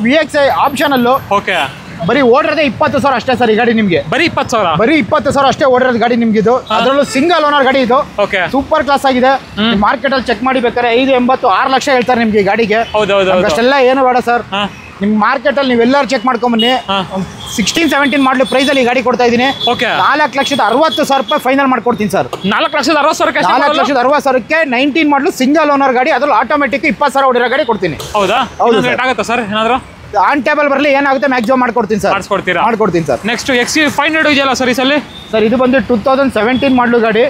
VXI ಆಪ್ಷನ್ ಅಲ್ಲೂ. ಓಕೆ. ಬರೀ ಓಡಿರೋದೇ 20,000 ಅಷ್ಟೇ ಸರ್. ಈ ಗಾಡಿ ನಿಮ್ಗೆ ಬರೀ 20,000 ಅಷ್ಟೇ ಓಡಿರೋದು ಗಾಡಿ ನಿಮ್ಗೆ ಇದು. ಅದರಲ್ಲೂ ಸಿಂಗಲ್ ಓನರ್ ಗಾಡಿ ಇದು. ಸೂಪರ್ ಕ್ಲಾಸ್ ಆಗಿದೆ. ಮಾರ್ಕೆಟ್ ಅಲ್ಲಿ ಚೆಕ್ ಮಾಡಿ ಬೇಕಾದ್ರೆ 5,80,000 6 ಲಕ್ಷ ಹೇಳ್ತಾರೆ ನಿಮ್ಗೆ ಈ ಗಾಡಿಗೆ. ಅಷ್ಟೆಲ್ಲ ಏನು ಬೇಡ ಸರ್. ನಿಮ್ ಮಾರ್ಕೆಟ್ ಅಲ್ಲಿ ನೀವೆಲ್ಲರೂ ಚೆಕ್ ಮಾಡ್ಕೊಂಡ್ ಬನ್ನಿ. 16-17 ಮಾಡಲು ಪ್ರೈಸ್ ಅಲ್ಲಿ ಗಾಡಿ ಕೊಡ್ತಾ ಇದೀನಿ. 4,60,000 ರೂಪಾಯಿ ಫೈನಲ್ ಮಾಡ್ಕೊಡ್ತೀನಿ ಸರ್. 4,60,000 19 ಮಾಡಲು ಸಿಂಗಲ್ ಓನರ್ ಗಾಡಿ, ಅದ್ರಲ್ಲಿ ಆಟೋಮೆಟಿಕ್ 20,000 ಹೊಡಿರೋ ಗಾಡಿ ಕೊಡ್ತೀನಿ. ಹೌದಾ? ಆಗುತ್ತಾ ಸರ್? ಏನಾದ್ರು ಆನ್ ಟೇಬಲ್ ಬರಲಿ, ಏನಾಗುತ್ತೆ ಮ್ಯಾಕ್ಸಿಮಮ್ ಮಾಡ್ಕೊಡ್ತೀನಿ ಸರ್. ಮಾಡ್ಕೊಡ್ತೀನಿ ಸರ್. ನೆಕ್ಸ್ಟ್ XC500 ಇದೆಯಲ್ಲ ಸರ್ ಈ ಸಲ? ಸರ್ ಇದು ಬಂದು 2017 ಮಾಡಲು ಗಾಡಿ,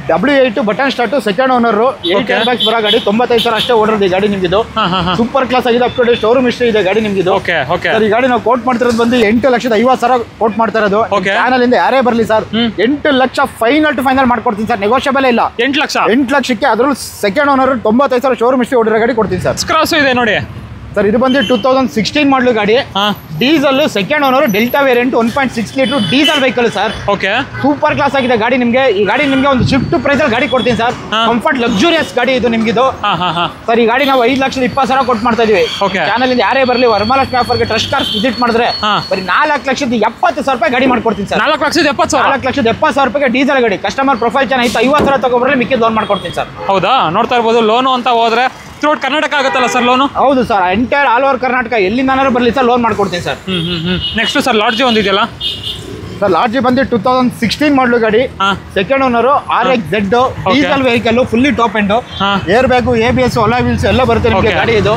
W8 button start, second owner, 8 air bags ಬರೋ ಗಾಡಿ, 95,000 ಅಷ್ಟೇ ಓಡಿರೋದು ಈ ಗಾಡಿ ನಿಮ್ಗಿದು. ಸೂಪರ್ ಕ್ಲಾಸ್ ಆಗಿದೆ. Up to date showroom history ಇದೆ ಗಾಡಿ ನಿಮ್ಗಿದು. ಸರ್ ಈ ಗಾಡಿ ನಾವು ಕೋಟ್ ಮಾಡ್ತಿರೋದು ಬಂದು 8,50,000 ಕೋಟ್ ಮಾಡ್ತಾ ಇರೋದು. ಚಾನಲ್ ಇಂದ ಯಾರೇ ಬರಲಿ sir, 8 lakh final to final ಮಾಡ್ಕೊಡ್ತೀನಿ ಸರ್. ನೆಗೋಷಿಯಬಲ್ ಇಲ್ಲ. 8 ಲಕ್ಷಕ್ಕೆ ಅದರಲ್ಲೂ ಸೆಕೆಂಡ್ ಓನರ್ 95,000 ಶೋರೂಮ್ ಹಿಸ್ಟ್ರಿ ಓಡಿರೋ ಗಾಡಿ ಕೊಡ್ತೀನಿ ಸರ್. ಕ್ರಾಸ್ ಇದೆ ನೋಡಿ ಸರ್. ಇದು ಬಂದು 2016 ಮಾಡಲು ಗಾಡಿ, diesel, second owner, delta variant, 1.6 litre diesel vehicle sir. Super class ಆಗಿದೆ ಗಾಡಿ ನಿಮ್ಗೆ. ಈ ಗಾಡಿ ನಿಮ್ಗೆ ಒಂದು ಶಿಫ್ಟ್ ಪ್ರೈಸ್ ಅಲ್ಲಿ ಗಾಡಿ ಕೊಡ್ತೀನಿ ಸರ್. ಕಂಫರ್ಟ್ ಲಕ್ಸುರಿಯಸ್ ಗಾಡಿ ಇದು ನಿಮ್ಗಿದು ಸರ್. ಈ ಗಾಡಿ ನಾವು 5,20,000 ಕೊಟ್ಟು ಮಾಡ್ತಾ ಇದೀವಿ. ಚಾನಲ್ ಇಂದ ಯಾರೇ ಬರಲಿ ವರಮಹಾಲಕ್ಷ್ಮಿ ಆಫರ್ಗೆ ಟ್ರಸ್ಟ್ ಕಾರ್ಸ್ ವಿಸಿಟ್ ಮಾಡಿದ್ರೆ ಬರೀ 4,70,000 ರೂಪಾಯಿ ಗಾಡಿ ಮಾಡ್ಕೊಡ್ತೀನಿ ಸರ್. 4,70,000 ರೂಪಾಯಿಗೆ ಡೀಸೆಲ್ ಗಾಡಿ. ಕಸ್ಟಮರ್ ಪ್ರೊಫೈಲ್ ಚೆನ್ನಾಗಿತ್ತು, 50,000 ತಗೊಂಡ್ರೆ ಮಿಕ್ಕಿ ಲೋನ್ ಮಾಡ್ಕೊಡ್ತೀನಿ ಸರ್. ಹೌದಾ? ನೋಡ್ತಾ ಇರ್ಬೋದು. ಲೋನು ಅಂತ ಹೋದ್ರೆ ಥ್ರೂಟ್ ಕರ್ನಾಟಕ ಆಗುತ್ತಲ್ಲ ಸರ್ ಲೋನು? ಹೌದು sir. Entire all over Karnataka ಎಲ್ಲಿಂದಾದ್ರೂ ಬರಲಿ ಸರ್, ಲೋನ್ ಮಾಡ್ಕೊಡ್ತೀನಿ ಸರ್. ನೆಕ್ಸ್ಟ್ ಸರ್ ಲಾಡ್ಜ್ ಒಂದಿದೆಯಲ್ಲ? ಸರ್ ಲಾರ್ಜ್ ಬಂದು 2016 ಮಾಡಲು ಗಾಡಿ, second owner, RX-Z diesel vehicle, fully top end, air bag, ABS, alloy wheels ಎಲ್ಲ ಬರುತ್ತೆ ನಿಮಗೆ ಗಾಡಿ ಇದು.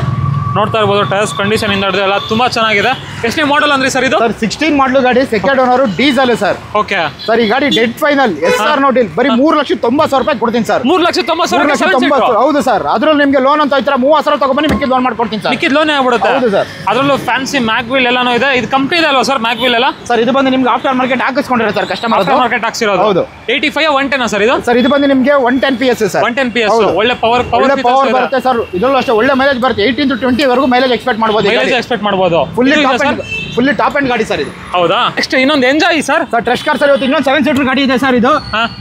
ನೋಡ್ತಾ ಇರ್ಬೋದು ಟೈರ್ಸ್ ಕಂಡೀಷನ್ ಇಂದ ಹಿಡಿದು ಎಲ್ಲ ತುಂಬಾ ಚೆನ್ನಾಗಿದೆ. ಎಷ್ಟನೇ ಮಾಡಲ್ ಅಂದ್ರೆ ಸರ್ ಇದು? ಸರ್ 16 ಮಾಡಲು ಗಾಡಿ, second owner, diesel sir. Okay sir ಈ ಗಾಡಿ ಡೆಡ್ ಫೈನಲ್ SR ನೋಟಿಲ್ ಬರೀ 3,90,000 ಕೊಡ್ತೀನಿ ಸರ್. 3,90,000. ಹೌದು ಸರ್. ಅದ್ರಲ್ಲಿ ನಿಮಗೆ ಲೋನ್ ಅಂತ ಐತರ 30,000 ತಗೊಂಡ್ಬನ್ನಿ, ಮಿಕ್ಕಿದ ಲೋನ್ ಮಾಡ್ಕೊಡ್ತೀನಿ ಸರ್. ಮಿಕ್ಕಿದ ಲೋನ್ ಆಗ್ಬಿಡುತ್ತೆ. ಹೌದು ಸರ್. ಅದರಲ್ಲೂ ಫ್ಯಾನ್ಸಿ ಮ್ಯಾಗ್ ವೀಲ್ ಎಲ್ಲಾನು ಇದೆ. ಇದು ಕಂಪ್ನಿ ಇದೆ ಅಲ್ವಾ ಸರ್ ಮ್ಯಾಗ್ ವೀಲ್ ಎಲ್ಲ? ಸರ್ ಇದು ಬಂದು ನಿಮ್ಗೆ ಆಫ್ಟರ್ ಮಾರ್ಕೆಟ್ ಹಾಕಿಸ್ಕೊಂಡಿರೋ ಸರ್ ಕಸ್ಟಮರ್. ಆಫ್ಟರ್ ಮಾರ್ಕೆಟ್ ಹಾಕ್ಸಿರೋದು. ಹೌದು. 85 110 ಸರ್ ಇದು? ಸರ್ ಇದು ಬಂದು ನಿಮಗೆ 110 PS ಸರ್. 110 PS. ಒಳ್ಳೆ ಪವರ್ ಬರುತ್ತೆ ಸರ್. ಇದರಲ್ಲೂ ಅಷ್ಟೇ ಒಳ್ಳೆ ಮೈಲೇಜ್ ಬರುತ್ತೆ. 18 to 20 ವರೆಗೂ ಮೈಲೇಜ್ ಎಕ್ಸ್ಪೆಕ್ಟ್ ಮಾಡ್ಬೋದು. ಎಕ್ಸ್ಪೆಕ್ಟ್ ಮಾಡ್ಬೋದು. ಫುಲ್ಲಿ ಟಾಪ್ ಅಂಡ್ ಗಾಡಿ ಸರ್ ಇದು. ಹೌದಾ? ನೆಕ್ಸ್ಟ್ ಇನ್ನೊಂದು enjoy sir. Sir trust car sir ಇವತ್ತು ಇನ್ನೊಂದು 7 ಸೀಟರ್ ಗಾಡಿ ಇದೆ ಸರ್. ಇದು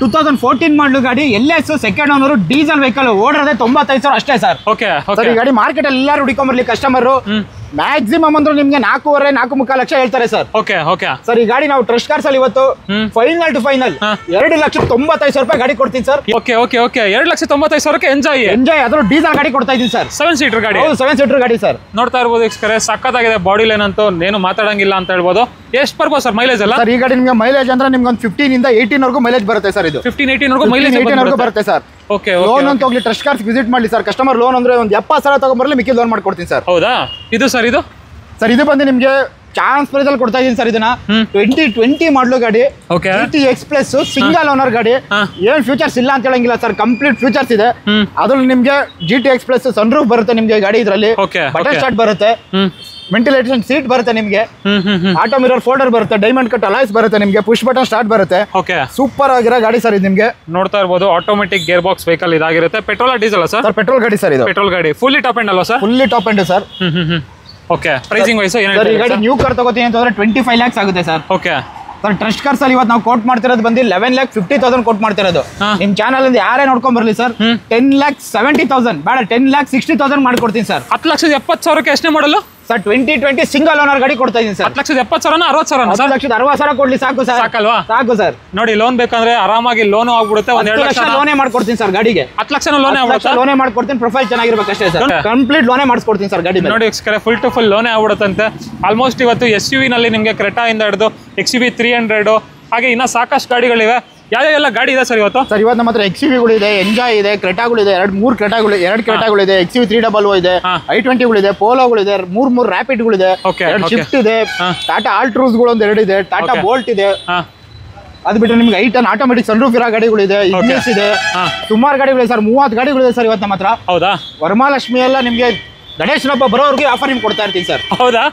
2014 ಮಾಡಲು ಗಾಡಿ, LS, second owner, diesel vehicle, ಓಡಿರೋದೇ 95,000 ಅಷ್ಟೇ ಸರ್. ಓಕೆ ಸರ್ ಈ ಗಾಡಿ ಮಾರ್ಕೆಟ್ ಅಲ್ಲಿ ಎಲ್ಲರೂ ಹುಡುಕೊಂಬರ್ಲಿ ಕಸ್ಟಮರ್. ಮ್ಯಾಕ್ಸಿಮಮ್ ಅಂದ್ರೆ ನಿಮ್ಗೆ 4.5 4.3 ಲಕ್ಷ ಹೇಳ್ತಾರೆ ಸರ್. ಓಕೆ ಓಕೆ ಸರ್ ಈ ಗಾಡಿ ನಾವು ಟ್ರಸ್ಟ್ ಕಾರ್ಸ್ ಅಲ್ಲಿ ಇವತ್ತು ಫೈನಲ್ ಟು ಫೈನಲ್ 2,95,000 ಗಾಡಿ ಕೊಡ್ತೀನಿ sir. Okay okay okay 2,95,000 enjoy. ಅದ್ರ ಡೀಸೆಲ್ ಗಾಡಿ ಕೊಡ್ತಾ ಇದ್ದೀನಿ ಸರ್. 7 ಸೀಟರ್ ಗಾಡಿ. ಹೌದು 7 ಸೀಟರ್ ಗಾಡಿ ಸರ್. ನೋಡ್ತಾ ಇರ್ಬೋದು ವೀಕ್ಷಕರೇ, ಸಕ್ಕತ್ತಾಗಿದೆ ಬಾಡಿ ಲೈನ್ ಅಂತೂ ಏನು ಮಾತಾಡಂಗಿಲ್ಲ ಅಂತ ಹೇಳ್ಬೋದು. ಎಷ್ಟು ಬರ್ಬೋದು ಸರ್ ಮೈಲೇಜ್ ಎಲ್ಲ? ಸರ್ ಈ ಗಾಡಿ ನಿಮಗೆ ಮೈಲೇಜ್ ಅಂದ್ರೆ ನಿಮ್ಗೆ ಒಂದು 15 ಇಂದ 18 ವರೆಗೂ ಮೈಲೇಜ್ ಬರುತ್ತೆ ಸರ್. ಇದು 15-18 ವರೆಗೂ ಮೈಲೇಜ್ ಬರುತ್ತೆ ಸರ್. ಓಕೆ ಲೋನ್ ಅಂತ ಹೋಗ್ಲಿ ಟ್ರಸ್ಟ್ ಕಾರ್ಸ್ ವಿಸಿಟ್ ಮಾಡಿ ಸರ್. ಕಸ್ಟಮರ್ ಲೋನ್ ಅಂದ್ರೆ ಒಂದು 70,000 ತಗೊಂಡ್ಬರಲಿ, ಮಿಕ್ಕಿ ಲೋನ್ ಮಾಡ್ಕೊಡ್ತೀನಿ ಸರ್. ಹೌದಾ? ಇದು ಸರ್ ಇದು ಸರ್ ಇದು ಬಂದು ನಿಮಗೆ ಚಾನ್ಸ್ ಪ್ರೈಸ್ ಅಲ್ಲಿ ಕೊಡ್ತಾ ಇದೀನಿ ಸರ್. ಇದನ್ನ 2020 ಮಾಡಲು ಗಾಡಿ, GTX ಪ್ಲಸ್ ಸಿಂಗಲ್ ಓನರ್ ಗಾಡಿ. ಏನ್ ಫ್ಯೂಚರ್ಸ್ ಇಲ್ಲ ಅಂತ ಹೇಳಂಗಿಲ್ಲ ಸರ್, ಕಂಪ್ಲೀಟ್ ಫ್ಯೂಚರ್ಸ್ ಇದೆ. ಅದ್ರಲ್ಲಿ ನಿಮ್ಗೆ GTX ಪ್ಲಸ್ ಸನ್ರೂಫ್ ಬರುತ್ತೆ ನಿಮ್ಗೆ ಗಾಡಿ. ಇದರಲ್ಲಿ ಬಟನ್ ಸ್ಟಾರ್ಟ್ ಬರುತ್ತೆ, ವೆಂಟಿಲೇಷನ್ ಸೀಟ್ ಬರುತ್ತೆ ನಿಮ್ಗೆ, ಆಟೋ ಮಿರರ್ ಫೋಲ್ಡರ್ ಬರುತ್ತೆ, ಡೈಮಂಡ್ ಕಟ್ ಅಲಾಯ್ಸ್ ಬರುತ್ತೆ ನಿಮ್ಗೆ, ಪುಷ್ ಬಟನ್ ಸ್ಟಾರ್ಟ್ ಬರುತ್ತೆ. ಸೂಪರ್ ಆಗಿರೋ ಗಾಡಿ ಸರ್ ಇದು. ನಿಮ್ಗೆ ನೋಡ್ತಾ ಇರ್ಬೋದು ಆಟೋಮೆಟಿಕ್ ಗೇರ್ ಬಾಕ್ಸ್ ವೆಹಿಕಲ್ ಇದಾಗಿರುತ್ತೆ. Petrol diesel sir? ಪೆಟ್ರೋಲ್ ಗಾಡಿ ಸರ್ ಇದು. ಪೆಟ್ರೋಲ್ ಗಾಡಿ ಫುಲ್ಲಿ ಟಾಪ್ ಎಂಡ್ ಅಲ್ವಾ sir? Fully top end sir. Okay pricing wise ಏನು ಹೇಳ್ತೀರಾ? ಈ ಗಾಡಿ ನ್ಯೂ ಕಾರ್ ತಗೋತೀನಿ ಅಂತಂದ್ರೆ 25 lakhs ಆಗುತ್ತೆ sir. Okay sir trust cars ಅಲ್ಲಿ ಇವತ್ತು ನಾವು ಕೋಟ್ ಮಾಡ್ತಿರೋದು ಬಂದು 11,50,000 ಕೋಟ್ ಮಾಡ್ತಿರೋದು. ನಿಮ್ ಚಾನಲ್ ಇಂದ ಯಾರೇ ನೋಡ್ಕೊಂಡ್ ಬರ್ಲಿ ಸರ್, 10,70,000 ಬೇಡ 10,60,000 ಮಾಡ್ಕೊಡ್ತೀನಿ ಸರ್. 10,70,000 ಎಷ್ಟೇ ಮಾಡಲು ಸರ್? 2020 ಸಿಂಗಲ್ ಓನರ್ ಗಾಡಿ ಕೊಡ್ತಾ ಇದೀನಿ ಸರ್. 10,70,000 60,000 ಸರ್? 10,60,000 ಕೊಡ್ಲಿ ಸಾಕು ಸರ್. ಸಾಕಲ್ವಾ? ಸಾಕು ಸರ್. ನೋಡಿ ಲೋನ್ ಬೇಕಂದ್ರೆ ಆರಾಮಾಗಿ ಲೋನ್ ಆಗ್ಬಿಡುತ್ತೆ. 1 ಲಕ್ಷ ಲೋನೇ ಮಾಡ್ಕೊಡ್ತೀನಿ ಸರ್ ಗಾಡಿಗೆ. 10 ಲಕ್ಷ ಲೋನೇ ಮಾಡ್ಕೊಡ್ತೀನಿ. ಪ್ರೊಫೈಲ್ ಚೆನ್ನಾಗಿರ್ಬೇಕು ಅಷ್ಟೇ ಸರ್. ಕಂಪ್ಲೀಟ್ ಲೋನೇ ಮಾಡಿಸ್ಕೊಡ್ತೀನಿ ಸರ್ ಗಾಡಿ. ನೋಡಿ ಫುಲ್ ಟು ಫುಲ್ ಲೋನೇ ಆಗ್ಬಿಡುತ್ತಂತೆ. ಆಲ್ಮೋಸ್ಟ್ ಇವತ್ತು SUV ನಲ್ಲಿ ನಿಮಗೆ ಕ್ರೆಟಾ ಇಂದ ಹಿಡಿದು XUV 300 ಹಾಗೆ ಇನ್ನ ಸಾಕಷ್ಟು ಗಾಡಿಗಳಿವೆ. ಯಾವ್ಯಾವೆಲ್ಲ ಗಾಡಿ ಇದೆ ಸರ್ ಇವತ್ತು? ಸರ್ ಇವತ್ತು ನಮ್ಮ ಹತ್ರ XUV ಇದೆ, ಎಂಜಾಯ್ ಇದೆ, ಕ್ರೆಟಾಗಳಿದೆ, 2 ಕ್ರೆಟಾಗಳಿದೆ, XUV 300 ಇದೆ, i20 ಪೋಲೋಗಳಿದೆ, 3 ರ್ಯಾಪಿಡ್ಗಳಿದೆ, 2 ಶಿಫ್ಟ್ ಇದೆ, ಟಾಟಾ ಆಲ್ಟ್ರೂಸ್ಗಳು ಒಂದು 2 ಇದೆ, ಟಾಟಾ ಬೋಲ್ಟ್ ಇದೆ. ಅದು ಬಿಟ್ಟರೆ ನಿಮ್ಗೆ 8 ಟನ್ ಆಟೋಮೆಟಿಕ್ ಸನ್ರೂಫ್ ಇರೋ ಗಾಡಿಗಳಿದೆ, ಇಗ್ನಿಸ್ ಇದೆ, ಸುಮಾರು ಗಾಡಿಗಳಿದೆ ಸರ್. 30 ಗಾಡಿಗಳಿದೆ ಸರ್ ಇವತ್ತು ನಮ್ಮ ಹತ್ರ. ಹೌದಾ? ವರಮಹಾಲಕ್ಷ್ಮಿ ಎಲ್ಲ ನಿಮ್ಗೆ ಗಣೇಶನ ಹಬ್ಬ ಬರೋರಿಗೆ ಆಫರ್ ನಿಮ್ಗೆ ಕೊಡ್ತಾ ಇರ್ತೀನಿ ಸರ್. ಹೌದಾ?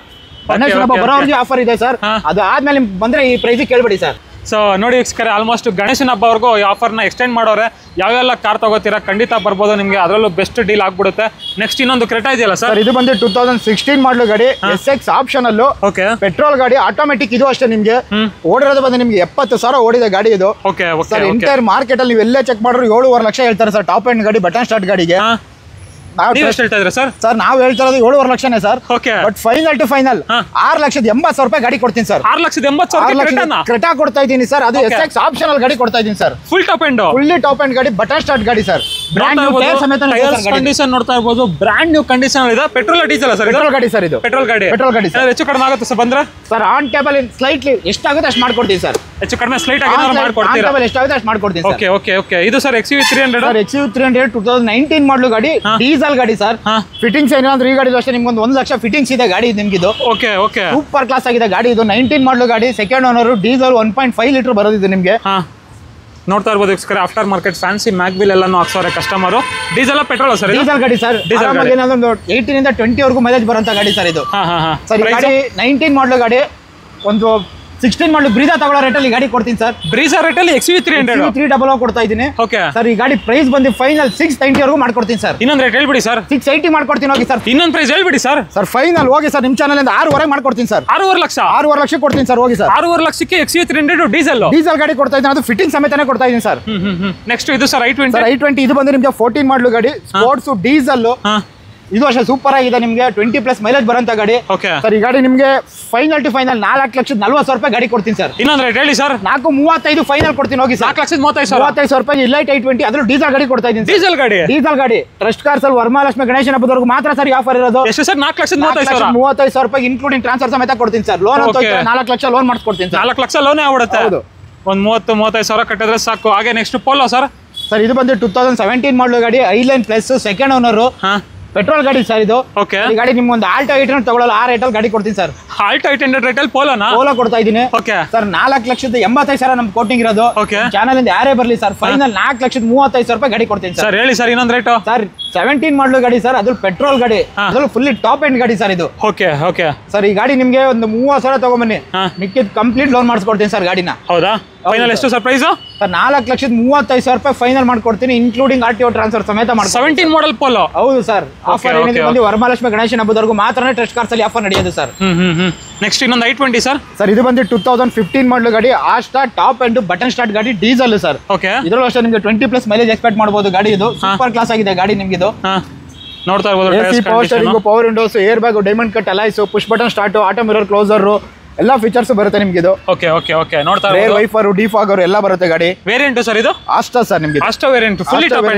ಗಣೇಶನ ಹಬ್ಬ ಬರೋರಿಗೆ ಆಫರ್ ಇದೆ ಸರ್. ಅದು ಆದ್ಮೇಲೆ ನಿಮ್ಗೆ ಬಂದ್ರೆ ಈ ಪ್ರೈಸ್ ಕೇಳ್ಬೇಡಿ ಸರ್. ಸೊ ನೋಡಿ ವೀಕ್ಷಕರೇ, ಆಲ್ಮೋಸ್ಟ್ ಗಣೇಶನ ಹಬ್ಬವರೆಗೂ ಈ ಆಫರ್ನ ಎಕ್ಸ್ಟೆಂಡ್ ಮಾಡೋರೆ. ಯಾವೆಲ್ಲ ಕಾರ್ ತಗೋತೀರಾ ಖಂಡಿತ ಬರ್ಬೋದು ನಿಮಗೆ, ಅದರಲ್ಲೂ ಬೆಸ್ಟ್ ಡೀಲ್ ಆಗ್ಬಿಡುತ್ತೆ. ನೆಕ್ಸ್ಟ್ ಇನ್ನೊಂದು ಕ್ರೆಟಾ ಇದೆಯಲ್ಲ ಸರ್? ಇದು ಬಂದು 2016 ಮಾಡಲು ಗಾಡಿ, SX ಆಪ್ಷನ್ ಅಲ್ಲೂ. ಓಕೆ ಪೆಟ್ರೋಲ್ ಗಾಡಿ, ಆಟೋಮೆಟಿಕ್. ಇದು ಅಷ್ಟೇ ನಿಮಗೆ ಓಡಿರೋದು ಬಂದು ನಿಮ್ಗೆ 70,000 ಓಡಿದೆ ಗಾಡಿ ಇದು. Okay sir. ಎಂಟೈರ್ ಮಾರ್ಕೆಟ್ ಅಲ್ಲಿ ನೀವು ಎಲ್ಲೇ ಚೆಕ್ ಮಾಡಿದ್ರು 7.5 ಲಕ್ಷ ಹೇಳ್ತಾರೆ ಸರ್ ಟಾಪ್ ಎಂಡ್ ಗಾಡಿ, ಬಟನ್ ಸ್ಟಾರ್ಟ್ ಗಾಡಿಗೆ. ನಾವು ಹೇಳ್ತಾ ಇದ್ರೆ ಸರ್ ನಾವು ಹೇಳ್ತಾ ಇರೋದು 7.5 ಲಕ್ಷನೇ sir. But final to final 6,80,000 ಗಾಡಿ ಕೊಡ್ತೀನಿ ಸರ್. 6,80,000 ಕ್ರೆಟಾ ಕೊಡ್ತಾ ಇದ್ದೀನಿ ಸರ್. ಅದು SX ಆಪ್ಷನಲ್ ಗಾಡಿ ಕೊಡ್ತಾ ಇದ್ದೀನಿ ಸರ್. ಫುಲ್ ಟಾಪ್ ಎಂಡ್ ಗಾಡಿ, ಬಟನ್ ಸ್ಟಾರ್ಟ್ ಗಾಡಿ ಸರ್. ಬ್ರಾಂಡ್ ನ್ಯೂ ಟೈರ್ ಸಮೇತ ಕಂಡೀಷನ್ ನೋಡ್ತಾ ಇರಬಹುದು. ಬ್ರಾಂಡ್ ನ್ಯೂ ಕಂಡೀಷನ್ ಇದೆ. Petrol diesel sir? ಪೆಟ್ರೋಲ್ ಗಾಡಿ ಸರ್ ಇದು. ಪೆಟ್ರೋಲ್ ಗಾಡಿ ಸರ್. ಹೆಚ್ಚು ಕಡಿಮೆ ಆಗುತ್ತೆ ಸರ್ ಬಂದ್ರೆ? ಸರ್ ಆನ್ ಟೇಬಲ್ ಸ್ಲೈಟ್ಲಿ ಎಷ್ಟಾಗುತ್ತೆ ಅಷ್ಟು ಮಾಡ್ಕೊಡ್ತೀನಿ ಸರ್. ಹೆಚ್ಚು ಕಡಿಮೆ ಸ್ಲೈಟ್ ಆಗಿ ಮಾಡ್ಕೊಡ್ತೀರಾ? ಎಷ್ಟಾಗುತ್ತೆ ಅಷ್ಟು ಮಾಡ್ಕೊಡ್ತೀನಿ ಸರ್. Okay okay okay. ಇದು ಸರ್ XUV 300 ಸರ್. XUV 300 2019 ಮಾಡಲು ಗಾಡಿ, ಡೀಸೆಲ್ ಗಾಡಿ ಸರ್. ಫಿಟ್ಟಿಂಗ್ಸ್ ಏನಾದ್ರು ಈ ಗಾಡಿ ಅಷ್ಟೇ ನಿಮ್ಗೆ 1 ಲಕ್ಷ ಫಿಟ್ಟಿಂಗ್ಸ್ ಇದೆ ಗಾಡಿ ನಿಮ್ಗಿದು. ಓಕೆ ಓಕೆ ಸೂಪರ್ ಕ್ಲಾಸ್ ಆಗಿದೆ ಗಾಡಿ ಇದು. 19 ಮಾಡಲು ಗಾಡಿ, ಸೆಕೆಂಡ್ ಓನರ್, ಡೀಸೆಲ್ 1.5 ಲೀಟರ್ ಬರೋದಿದೆ ನಿಮಗೆ. ನೋಡ್ತಾ ಇರ್ಬೋದು ವೀಕ್ಷಕರೇ, ಆಫ್ಟರ್ ಮಾರ್ಕೆಟ್ ಫ್ಯಾನ್ಸಿ ಮ್ಯಾಗ್ವಿಲ್ ಎಲ್ಲಾನು ಹಾಕ್ಸೋರೆ customer. Diesel petrol sir? Diesel ಗಾಡಿ ಸರ್. 18 ಇಂದ 20 ವರೆಗೂ ಮೈಲೇಜ್ ಬರುವಂತ ಗಾಡಿ ಸರ್ ಇದು. ಸರ್ ಈ ಗಾಡಿ 19 ಮಾಡಲು ಗಾಡಿ, ಒಂದು 16 ಮಾಡಲು ಬ್ರೀಜಾ ತಗೊಳ್ಳೋ ರೇಟಲ್ಲಿ ಗಾಡಿ ಕೊಡ್ತೀನಿ ಸರ್. ಬ್ರೀಜಾ ರೇಟಲ್ಲಿ XUV 300 ಕೊಡ್ತಾ ಇದ್ದೀನಿ. Okay sir. ಈ ಗಾಡಿ ಪ್ರೈಸ್ ಬಂದು ಫೈನಲ್ 690 ವರೆಗೂ ಮಾಡ್ಕೊಡ್ತೀನಿ ಸರ್. ಇನ್ನೊಂದು ರೇಟ್ ಹೇಳ್ಬಿಡಿ ಸರ್. 680 ಮಾಡ್ಕೊಡ್ತೀನಿ ಹೋಗಿ ಸರ್. ಇನ್ನೊಂದು ಪ್ರೈಸ್ ಹೇಳ್ಬಿಡಿ ಸರ್. ಸರ್ ಫೈನಲ್ ಹೋಗಿ ಸರ್, ನಿಮ್ಮ ಚಾನಲ್ ಇಂದ 6.5 ಮಾಡ್ಕೊಡ್ತೀನಿ ಸರ್. 6.5 ಲಕ್ಷ ಕೊಡ್ತೀನಿ ಸರ್. ಹೋಗಿ ಸರ್. 6.5 ಲಕ್ಷಕ್ಕೆ XUV 300 ಡೀಸೆಲ್ ಗಾಡಿ ಕೊಡ್ತಾ ಇದ್ದೀನಿ. ಅದು ಫಿಟ್ಟಿಂಗ್ ಸಮೇತನೇ ಕೊಡ್ತಾ ಇದ್ದೀನಿ ಸರ್. ನೆಕ್ಸ್ಟ್ ಇದು ಸರ್ i20. ಇದು ಬಂದು ನಿಮಗೆ 14 ಮಾಡಲು ಗಾಡಿ, ಸ್ಪೋರ್ಟ್ಸ್, ಡೀಸೆಲ್, ಇದು ಅಷ್ಟೇ ಸೂಪರ್ ಆಗಿದೆ ನಿಮಗೆ 20+ ಮೈಲೇಜ್ ಬರೋಂಥ ಗಾಡಿ ಓಕೆ ಸರ್. ಈ ಗಾಡಿ ನಿಮಗೆ ಫೈನಲ್ ಟು ಫೈನಲ್ 4,40,000 ಗಾಡಿ ಕೊಡ್ತೀನಿ ಸರ್. ಇನ್ನೊಂದು ರೇಟ್ ಹೇಳಿ ಸರ್. 4,35 ಫೈನಲ್ ಕೊಡ್ತೀನಿ ಹೋಗಿ ಸರ್. 4,35,000 ಇಲ್ಲೈಟ್ i20 ಅದ್ರೂ ಡೀಸೆಲ್ ಗಾಡಿ ಕೊಡ್ತಾ ಇದ್ದೀನಿ. ಡೀಸೆಲ್ ಗಾಡಿ ಟ್ರಸ್ಟ್ ಕಾರ್ಸ್ ಅಲ್ಲಿ ವರಮಹಾಲಕ್ಷ್ಮಿ ಗಣೇಶನ ಹಬ್ಬದವರೆಗೂ ಮಾತ್ರ ಸರ್ ಆಫರ್ ಇರೋದು. ಎಷ್ಟು ಸರ್? 4,35,000 ಇನ್ಕ್ಲೂಡಿಂಗ್ ಟ್ರಾನ್ಸ್ಫರ್ ಸಮೇತ ಕೊಡ್ತೀನಿ ಸರ್. ಲೋನ್ ಅಂತ 4 ಲಕ್ಷ ಲೋನ್ ಮಾಡಿಸ್ಕೊಡ್ತೀನಿ ಸರ್. 4 ಲಕ್ಷ ಲೋನೇ ಆಗ್ಬಿಡುತ್ತೆ. ಹೌದು, ಒಂದು 30-35,000 ಕಟ್ಟಿದ್ರೆ ಸಾಕು. ಹಾಗೆ ನೆಕ್ಸ್ಟ್ ಪೋಲೋ ಸರ್. ಸರ್ ಇದು ಬಂದು 2017 ಮಾಡಲು ಗಾಡಿ, ಐಲೈನ್ ಪ್ಲಸ್, ಸೆಕೆಂಡ್ ಓನರ್, ಪೆಟ್ರೋಲ್ ಗಾಡಿ ಸರ್ ಇದು. ಓಕೆ, ಈ ಗಾಡಿ ನಿಮ್ಗೆ ಒಂದು ಆಲ್ಟೋ 800 ತಗೊಳ್ಳಲ್ಲ, ಆ ರೇಟಲ್ಲಿ ಗಾಡಿ ಕೊಡ್ತೀನಿ ಸರ್. ಆಲ್ಟೋ 800 ರೇಟಲ್ಲಿ ಪೋಲೋ ಕೊಡ್ತಾ ಇದ್ದೀನಿ. ಓಕೆ ಸರ್ 4,85,000 ನಮ್ಗೆ ಕೋಟಿಂಗ್ ಇರೋದು. ಓಕೆ, ಚಾನಲ್ ಇಂದ ಯಾರೇ ಬರಲಿ ಸರ್, ಫೈನಲ್ 4,35,000 ಗಾಡಿ ಕೊಡ್ತೀನಿ ಸರ್. ಹೇಳಿ ಸರ್ ಇನ್ನೊಂದು ರೇಟು. ಸರ್ 17 ಮಾಡಲು ಗಾಡಿ ಸರ್, ಅದು ಪೆಟ್ರೋಲ್ ಗಾಡಿ, ಅದ್ರಲ್ಲಿ ಫುಲ್ಲಿ ಟಾಪ್ ಎಂಡ್ ಗಾಡಿ ಸರ್ ಇದು. ಓಕೆ ಸರ್ ಈ ಗಾಡಿ ನಿಮ್ಗೆ ಒಂದು 30,000 ತಗೊಂಬನ್ನಿ, ಮಿಕ್ಕಿದ್ ಕಂಪ್ಲೀಟ್ ಲೋನ್ ಮಾಡಿಸ್ಕೊಡ್ತೀನಿ ಸರ್ ಗಾಡಿನ. ಹೌದಾ? ಫೈನಲ್ ಎಷ್ಟು ಸರ್ ಪ್ರೈಸ್? ಸರ್ 4,35,000 ಫೈನಲ್ ಮಾಡ್ಕೊಡ್ತೀನಿ, ಇನ್ಕ್ಲೂಡಿಂಗ್ RTO ಟ್ರಾನ್ಸ್ಫರ್ ಸಮೇತ ಮಾಡಿ. 17 ಮಾಡಲ್ ಪೋಲೋ. ಹೌದು ಸರ್. ಆಫರ್ ಏನಿದೆ ಬಂದು ವರಮಹಾಲಕ್ಷ್ಮಿ ಗಣೇಶನ ಹಬ್ಬದವರೆಗೂ ಮಾತ್ರ ಟ್ರಸ್ಟ್ ಕಾರ್ಸ್ ಅಲ್ಲಿ ಆಫರ್ ನಡೆಯೋದು ಸರ್. ನೆಕ್ಸ್ಟ್ ಇನ್ನೊಂದು i20 ಸರ್. ಸರ್ ಇದು ಬಂದು 2015 ಮಾಡಲು ಗಾಡಿ, Asta top and button start ಗಾಡಿ, ಡೀಸೆಲ್ ಸರ್. ಓಕೆ, ಇದರಲ್ಲೂ ಅಷ್ಟೇ ನಿಮಗೆ 20+ ಮೈಲೇಜ್ ಎಕ್ಸ್ಪೆಕ್ಟ್ ಮಾಡಬಹುದು. ಗಾಡಿ ಇದು ಸೂಪರ್ ಕ್ಲಾಸ್ ಆಗಿದೆ ಗಾಡಿ ನಿಮ್ಗೆ. ಇದು ನೋಡ್ತಾ ಇರಬಹುದು. Power steering, power windows, air bag, diamond cut alloys, push button start, auto mirror closer, ಎಲ್ಲ ಫೀಚರ್ಸ್ ಬರುತ್ತೆ ನಿಮ್ಗೆ. ಇದು ಓಕೆ ನೋಡ್ತಾ ರೇರ್ ವೈಫರ್, ಡಿಫಾಗರ್ ಎಲ್ಲ ಬರುತ್ತೆ ಗಾಡಿ. ವೇರಿಯಂಟ್ ಸರ್ ಇದು? ಆಸ್ಟಾ ಸರ್ ನಿಮ್ಗೆ. Asta variant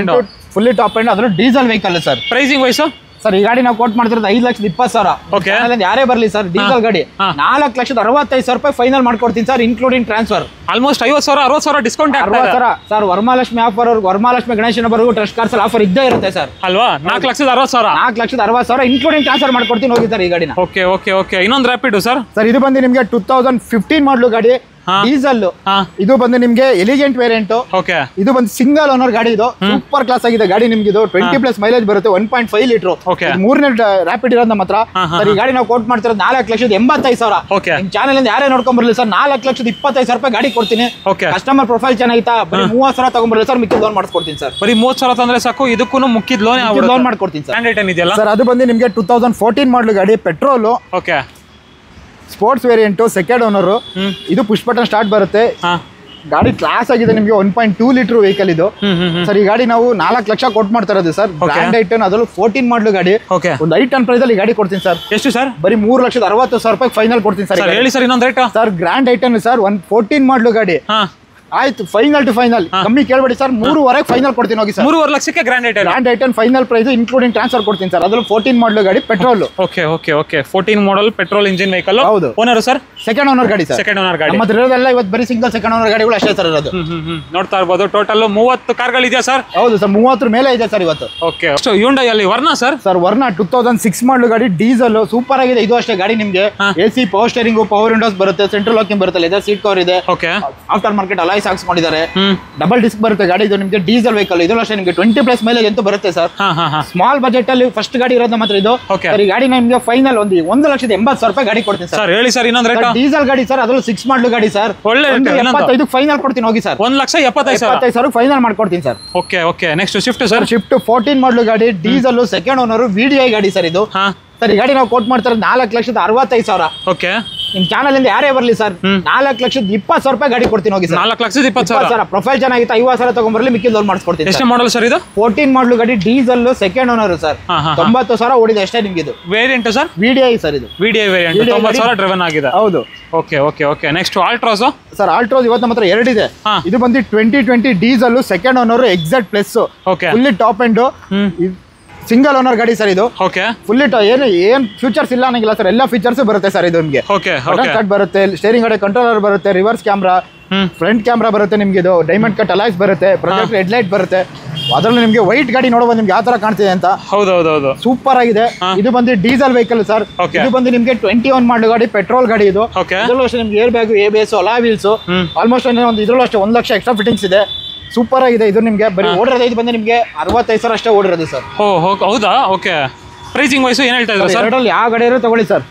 fully top end, ಅದ್ರ diesel vehicle sir. Pricing wise sir ಈ ಗಾಡಿ ನಾವು ಕೋಟ್ ಮಾಡ್ತಿರೋದು 5,20,000. ಓಕೆ, ಯಾರೇ ಬರಲಿ ಸರ್, ಡೀಸೆಲ್ ಗಾಡಿ 4,65,000 ಫೈನಲ್ ಮಾಡ್ಕೊಡ್ತೀನಿ sir, including transfer. Almost 50,000-60,000 discount sir. Varamahalakshmi offer, Varamahalakshmi ಗಣೇಶನವರೆಗೂ ಟ್ರಸ್ಟ್ ಕಾರ್ಸ್ ಆಫರ್ ಇದ್ದೇ ಇರುತ್ತೆ ಸರ್. ಅಲ್ವಾ? 4,60,000. 4,60,000 ಇನ್ಕ್ಲೂಡಿಂಗ್ ಟ್ರಾನ್ಸ್ಫರ್ ಮಾಡ್ಕೊಡ್ತೀನಿ ಹೋಗಿ ಸರ್ ಈ ಗಾಡಿನ. ಓಕೆ ಇನ್ನೊಂದು ರ್ಯಾಪಿಡ್ ಸರ್. ಸರ್ ಇದು ಬಂದು ನಿಮಗೆ 2015 ಮಾಡಲು ಗಾಡಿ, ಡೀಸೆಲ್. ಇದು ಬಂದು ನಿಮ್ಗೆ ಎಲಿಗೆಂಟ್ ವೇರಿಯಂಟ್. ಓಕೆ, ಇದು ಬಂದು ಸಿಂಗಲ್ ಓನರ್ ಗಾಡಿ. ಇದು ಸೂಪರ್ ಕ್ಲಾಸ್ ಆಗಿದೆ ಗಾಡಿ ನಿಮ್ಗೆ. ಇದು 20+ ಮೈಲೇಜ್ ಬರುತ್ತೆ, 1.5 ಲೀಟರ್. ಮೂರನೇ ರ್ಯಾಪಿಡ್ ಇರೋದು ನಮ್ಮ ಹತ್ರ. ಸರ್ ಈ ಗಾಡಿ ನಾವು ಕೋಟ್ ಮಾಡ್ತಿರೋದು 4,85,000. ಓಕೆ, ನಿಮ್ ಚಾನಲ್ ಇಂದ ಯಾರೇ ನೋಡ್ಕೊಂಡ್ ಬರಲಿ ಸರ್, 4,25,000 ಗಾಡಿ ಕೊಡ್ತೀನಿ. ಕಸ್ಟಮರ್ ಪ್ರೊಫೈಲ್ ಚೆನ್ನಾಗಿತ್ತಾ, ಬರೀ 30,000 ತಗೊಂಡ್ಬರಲಿ ಸರ್, ಮಿಕ್ಕಿದ ಲೋನ್ ಮಾಡ್ಕೊಡ್ತೀನಿ ಸರ್. ಬರೀ 30,000 ತಂದ್ರೆ ಸಾಕು, ಇದಕ್ಕೂ ಮುಕ್ಕಿದ ಲೋನ್ ಮಾಡ್ಕೊಡ್ತೀನಿ ಸರ್. ಸ್ಟ್ಯಾಂಡರ್ಡ್ ಇದೆಯಲ್ಲ ಸರ್. ಅದು ಬಂದು ನಿಮ್ಗೆ 2014 ಮಾಡಲು ಗಾಡಿ, petrol. Okay, sports variant, second owner. ಇದು ಪುಷ್ ಬಟನ್ ಸ್ಟಾರ್ಟ್ ಬರುತ್ತೆ. ಗಾಡಿ ಕ್ಲಾಸ್ ಆಗಿದೆ ನಿಮ್ಗೆ, 1.2 ಲೀಟರ್ ವೆಹಿಕಲ್ ಇದು. ಸರ್ ಈ ಗಾಡಿ ನಾವು 4 ಲಕ್ಷ ಕೊಟ್ಟು ಮಾಡ್ತಾ ಇರೋದು ಸರ್. ಗ್ರ್ಯಾಂಡ್ ಐಟನ್, ಅದರಲ್ಲೂ 14 ಮಾಡಲು ಗಾಡಿ. ಒಂದು i10 ಪ್ರೈಸ್ ಅಲ್ಲಿ ಗಾಡಿ ಕೊಡ್ತೀನಿ ಸರ್. ಎಷ್ಟು ಸರ್? ಬರೀ 3,60,000 ಫೈನಲ್ ಕೊಡ್ತೀನಿ ಸರ್. ಹೇಳಿ ಸರ್ ಇನ್ನೊಂದು rate. Sir grand i ten sir, 14 model ಗಾಡಿ. ಆಯ್ತು, ಫೈನಲ್ ಟು ಫೈನಲ್ ಕಮ್ಮಿ ಕೇಳಬೇಡಿ ಸರ್, 3,500 ಫೈನಲ್ ಕೊಡ್ತೀನಿ ಹೋಗಿ ಸರ್. 3,5 ಲಕ್ಷಕ್ಕೆ Grand i ten final price including transfer ಕೊಡ್ತೀನಿ ಸರ್. ಅದ್ರಲ್ಲಿ 14 ಮಾಡಲು ಗಾಡಿ, petrol. Okay 14 model petrol engine vehicle. ಹೌದು. Owner sir? ಸೆಕೆಂಡ್ ಓನರ್ ಗಾಡಿ ಸರ್. ಸೆಕೆಂಡ್ ಓನರ್ ಗಾಡಿ. ನಮ್ಮ ಹತ್ರ ಇರೋದೆಲ್ಲ ಇವತ್ತು ಬರೀ ಸಿಂಗಲ್ ಸೆಕೆಂಡ್ ಓನರ್ ಗಾಡಿಗಳು ಅಷ್ಟೇ ಸರ್ ಇರೋದು. ನೋಡ್ತಾ ಇರ್ಬೋದು. ಟೋಟಲ್ 30 ಕಾರ್ಗಳಿದೆಯಾ ಸರ್? ಹೌದು ಸರ್, 30 ಮೇಲೆ ಇದೆ ಸರ್ ಇವತ್ತು. ಓಕೆ, ಅಷ್ಟು ಹ್ಯುಂಡೈ ಅಲ್ಲಿ ವರ್ನಾ ಸರ್. ಸರ್ ವರ್ನಾ 2006 ಮಾಡಲು ಗಾಡಿ, ಡೀಸೆಲ್, ಸೂಪರ್ ಆಗಿದೆ. ಇದು ಅಷ್ಟೇ ಗಾಡಿ ನಿಮ್ಗೆ AC, power steering, power windows ಬರುತ್ತೆ, ಸೆಂಟ್ರಲ್ ಲಾಕಿಂಗ್ ಬರುತ್ತೆ, ಲೆದರ್ ಸೀಟ್ ಕವರ್ ಇದೆ. ಓಕೆ, ಆಫ್ಟರ್ ಮಾರ್ಕೆಟ್ ಅಲಾಯ್ಸ್ ಹಾಕ್ಸ್ಕೊಂಡಿದ್ದಾರೆ. ಡಬಲ್ ಡಿಸ್ಕ್ ಬರುತ್ತೆ ಗಾಡಿ. ಇದು ನಿಮಗೆ ಡೀಸೆಲ್ ವೆಹಿಕಲ್. ಇದು ಅಷ್ಟೇ ನಿಮಗೆ 20+ ಮೈಲೇಜ್ ಅಂತೂ ಬರುತ್ತೆ ಸರ್. ಸ್ಮಾಲ್ ಬಜೆಟ್ ಅಲ್ಲಿ ಫಸ್ಟ್ ಗಾಡಿ ಇರೋದು ಮಾತ್ರ ಇದು. ಸರ್ ಈ ಗಾಡಿ ನಿಮಗೆ ಫೈನಲ್ ಒಂದು 1,80,000 ಗಾಡಿ ಕೊಡ್ತೀನಿ ಸರ್. ಹೇಳಿ ಸರ್ ಇನ್ನೊಂದು ರೇಟ್. ಡೀಸೆಲ್ ಗಾಡಿ ಸರ್, ಅದ್ರಲ್ಲಿ 6 ಮಾಡಲು ಗಾಡಿ ಸರ್. ಒಳ್ಳೆ 75 ಫೈನಲ್ ಕೊಡ್ತೀನಿ ಹೋಗಿ ಸರ್. 1,75,000 ಫೈನಲ್ ಮಾಡ್ಕೊಡ್ತೀನಿ sir. Okay next shift sir. Shift 14 model ಗಾಡಿ, ಡೀಸೆಲ್, ಸೆಕೆಂಡ್ ಓನರ್, VDI ಗಾಡಿ ಸರ್ ಇದು. ಸರ್ ಈ ಗಾಡಿ ನಾವು ಕೋಟ್ ಮಾಡ್ತಾರೆ 4,65,000. ಓಕೆ, ನಿಮ್ ಚಾನಲ್ ಇಂದ ಯಾರೇ ಬರಲಿ ಸರ್, 4,20,000 ಗಾಡಿ ಕೊಡ್ತೀನಿ ಹೋಗಿ ಸರ್. 4,20,000 ಪ್ರೊಫೈಲ್ ಚೆನ್ನಾಗಿತ್ತು, 50,000 ತಗೊಂಡ್ಬರಲಿ, ಮಿಕ್ಕಿ ಲೋನ್ ಮಾಡಿಸ್ಕೊಡ್ತೀನಿ. ಎಷ್ಟು ಮಾಡಲ್ ಸರ್ ಇದು? 14 ಮಾಡಲು ಗಾಡಿ, ಡೀಸೆಲ್, ಸೆಕೆಂಡ್ ಓನರ್ ಸರ್. 90,000 ಓಡಿದೆ ಅಷ್ಟೇ ನಿಮ್ಗೆ. ಇದು ವೇರಿಯಂಟ್ ಸರ್? VDI sir. ಇದು VDI ವೇರಿಯಂಟ್, 90,000 ಡ್ರೈವನ್ ಆಗಿದೆ. ಹೌದು. Okay next Altroz sir. Altroz ಇವತ್ತು ನಮ್ಮ ಹತ್ರ 2 ಇದೆ. ಇದು ಬಂದು 2020 diesel, second owner, exact plus, fully top end, single owner ಗಾಡಿ ಸರ್ ಇದು. ಓಕೆ, ಫುಲ್ಲಿ ಏನ್ ಫೀಚರ್ಸ್ ಇಲ್ಲ ಅನ್ನಂಗಿಲ್ಲ ಸರ್, ಎಲ್ಲ ಫೀಚರ್ಸ್ ಬರುತ್ತೆ ಸರ್ ಇದು ನಿಮಗೆ. ಕಟ್ ಬರುತ್ತೆ, ಸ್ಟೇರಿಂಗ್ ಗಾಡಿ ಕಂಟ್ರೋಲರ್ ಬರುತ್ತೆ, ರಿವರ್ಸ್ ಕ್ಯಾಮ್ರಾ, ಫ್ರಂಟ್ ಕ್ಯಾಮ್ರಾ ಬರುತ್ತೆ ನಿಮ್ಗೆ. ಇದು ಡೈಮಂಡ್ ಕಟ್ ಅಲಾಯ್ಸ್ ಬರುತ್ತೆ, ಪ್ರೊಜೆಕ್ಟರ್ ಹೆಡ್ಲೈಟ್ ಬರುತ್ತೆ. ಅದರಲ್ಲಿ ನಿಮಗೆ ವೈಟ್ ಗಾಡಿ ನೋಡಬಹುದು ನಿಮ್ಗೆ ಯಾವ ತರ ಕಾಣ್ತಿದೆ ಅಂತ. ಹೌದು ಸೂಪರ್ ಆಗಿದೆ. ಇದು ಬಂದು ಡೀಸೆಲ್ ವೆಹಿಕಲ್ ಸರ್. ಇದು ಬಂದು ನಿಮಗೆ 21 ಮಾಡಲು ಗಾಡಿ, ಪೆಟ್ರೋಲ್ ಗಾಡಿ ಇದು. ಇದರಲ್ಲೂ ಅಷ್ಟೇ ನಿಮ್ಗೆ air bag, ABS, alloy wheels, almost ಒಂದು ಇದರಲ್ಲೂ ಅಷ್ಟೇ 1 ಲಕ್ಷ ಎಕ್ಸ್ಟ್ರಾ ಫಿಟ್ಟಿಂಗ್ಸ್ ಇದೆ. ಸೂಪರ್ ಆಗಿದೆ. ಇದು ನಿಮಗೆ ಬರೀ ಓಡಿರೋದು ಇದು ಬಂದು ನಿಮಗೆ 65,000 ಅಷ್ಟೇ ಓಡಿರೋದು ಸರ್. ಹೌದಾ? ಓಕೆ, ಪ್ರೈಸಿಂಗ್ ವೈಸ್ ಏನ್ ಹೇಳ್ತಾ ಇದ್ದಾರೆ ಸರ್? ಎರಡರಲ್ಲಿ ಯಾವ ಗಾಡಿ ಇರೋ ತಗೊಳ್ಳಿ sir.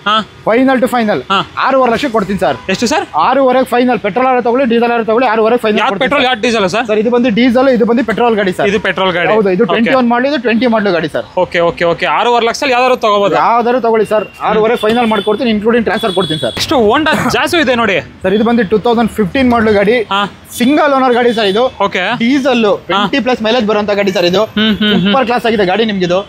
Final to final 6,5 lakh ಕೊಡ್ತೀನಿ ಸರ್. ಎಷ್ಟು ಸರ್? 6,500 ಫೈನಲ್. ಪೆಟ್ರೋಲ್ ಆರ ತಗೊಳ್ಳಿ, ಡೀಸೆಲ್ ಆರ ತಗೊಳ್ಳಿ, 6,500 ಫೈನಲ್. ಯಾಕೆ ಪೆಟ್ರೋಲ್ ಯಾಕೆ ಡೀಸೆಲ್ ಸರ್? ಸರ್ ಇದು ಬಂದು ಡೀಸೆಲ್, ಇದು ಬಂದು ಪೆಟ್ರೋಲ್ ಗಾಡಿ ಸರ್. ಇದು ಪೆಟ್ರೋಲ್ ಗಾಡಿ. ಹೌದು. ಇದು 21 ಮಾಡಲು, ಇದು 20 ಮಾಡಲು ಗಾಡಿ ಸರ್. ಓಕೆ 6,5 ಲಕ್ಷ ಯಾವ್ದಾದ್ರು ತಗೋಬಹುದು? ಯಾವ್ದಾದ್ರು ತಗೊಳ್ಳಿ ಸರ್. 6,500 ಫೈನಲ್ ಮಾಡ್ಕೊಡ್ತೀನಿ, ಇನ್ಕ್ಲೂಡಿಂಗ್ ಟ್ರಾನ್ಸ್ಫರ್ ಕೊಡ್ತೀನಿ ಸರ್. ಎಷ್ಟು ಹೋಂಡಾ ಜಾಸು ಇದೆ ನೋಡಿ ಸರ್. ಇದು ಬಂದು 2015 ಮಾಡಲು ಗಾಡಿ, ಸಿಂಗಲ್ ಓನರ್ ಗಾಡಿ ಸರ್ ಇದು. ಓಕೆ, ಡೀಸೆಲ್, 20+ ಮೈಲೇಜ್ ಬರುವಂತ ಗಾಡಿ ಸರ್ ಇದು. ಸೂಪರ್ ಕ್ಲಾಸ್ ಆಗಿದೆ ಗಾಡಿ ನಿಮ್ಗೆ. ಇದು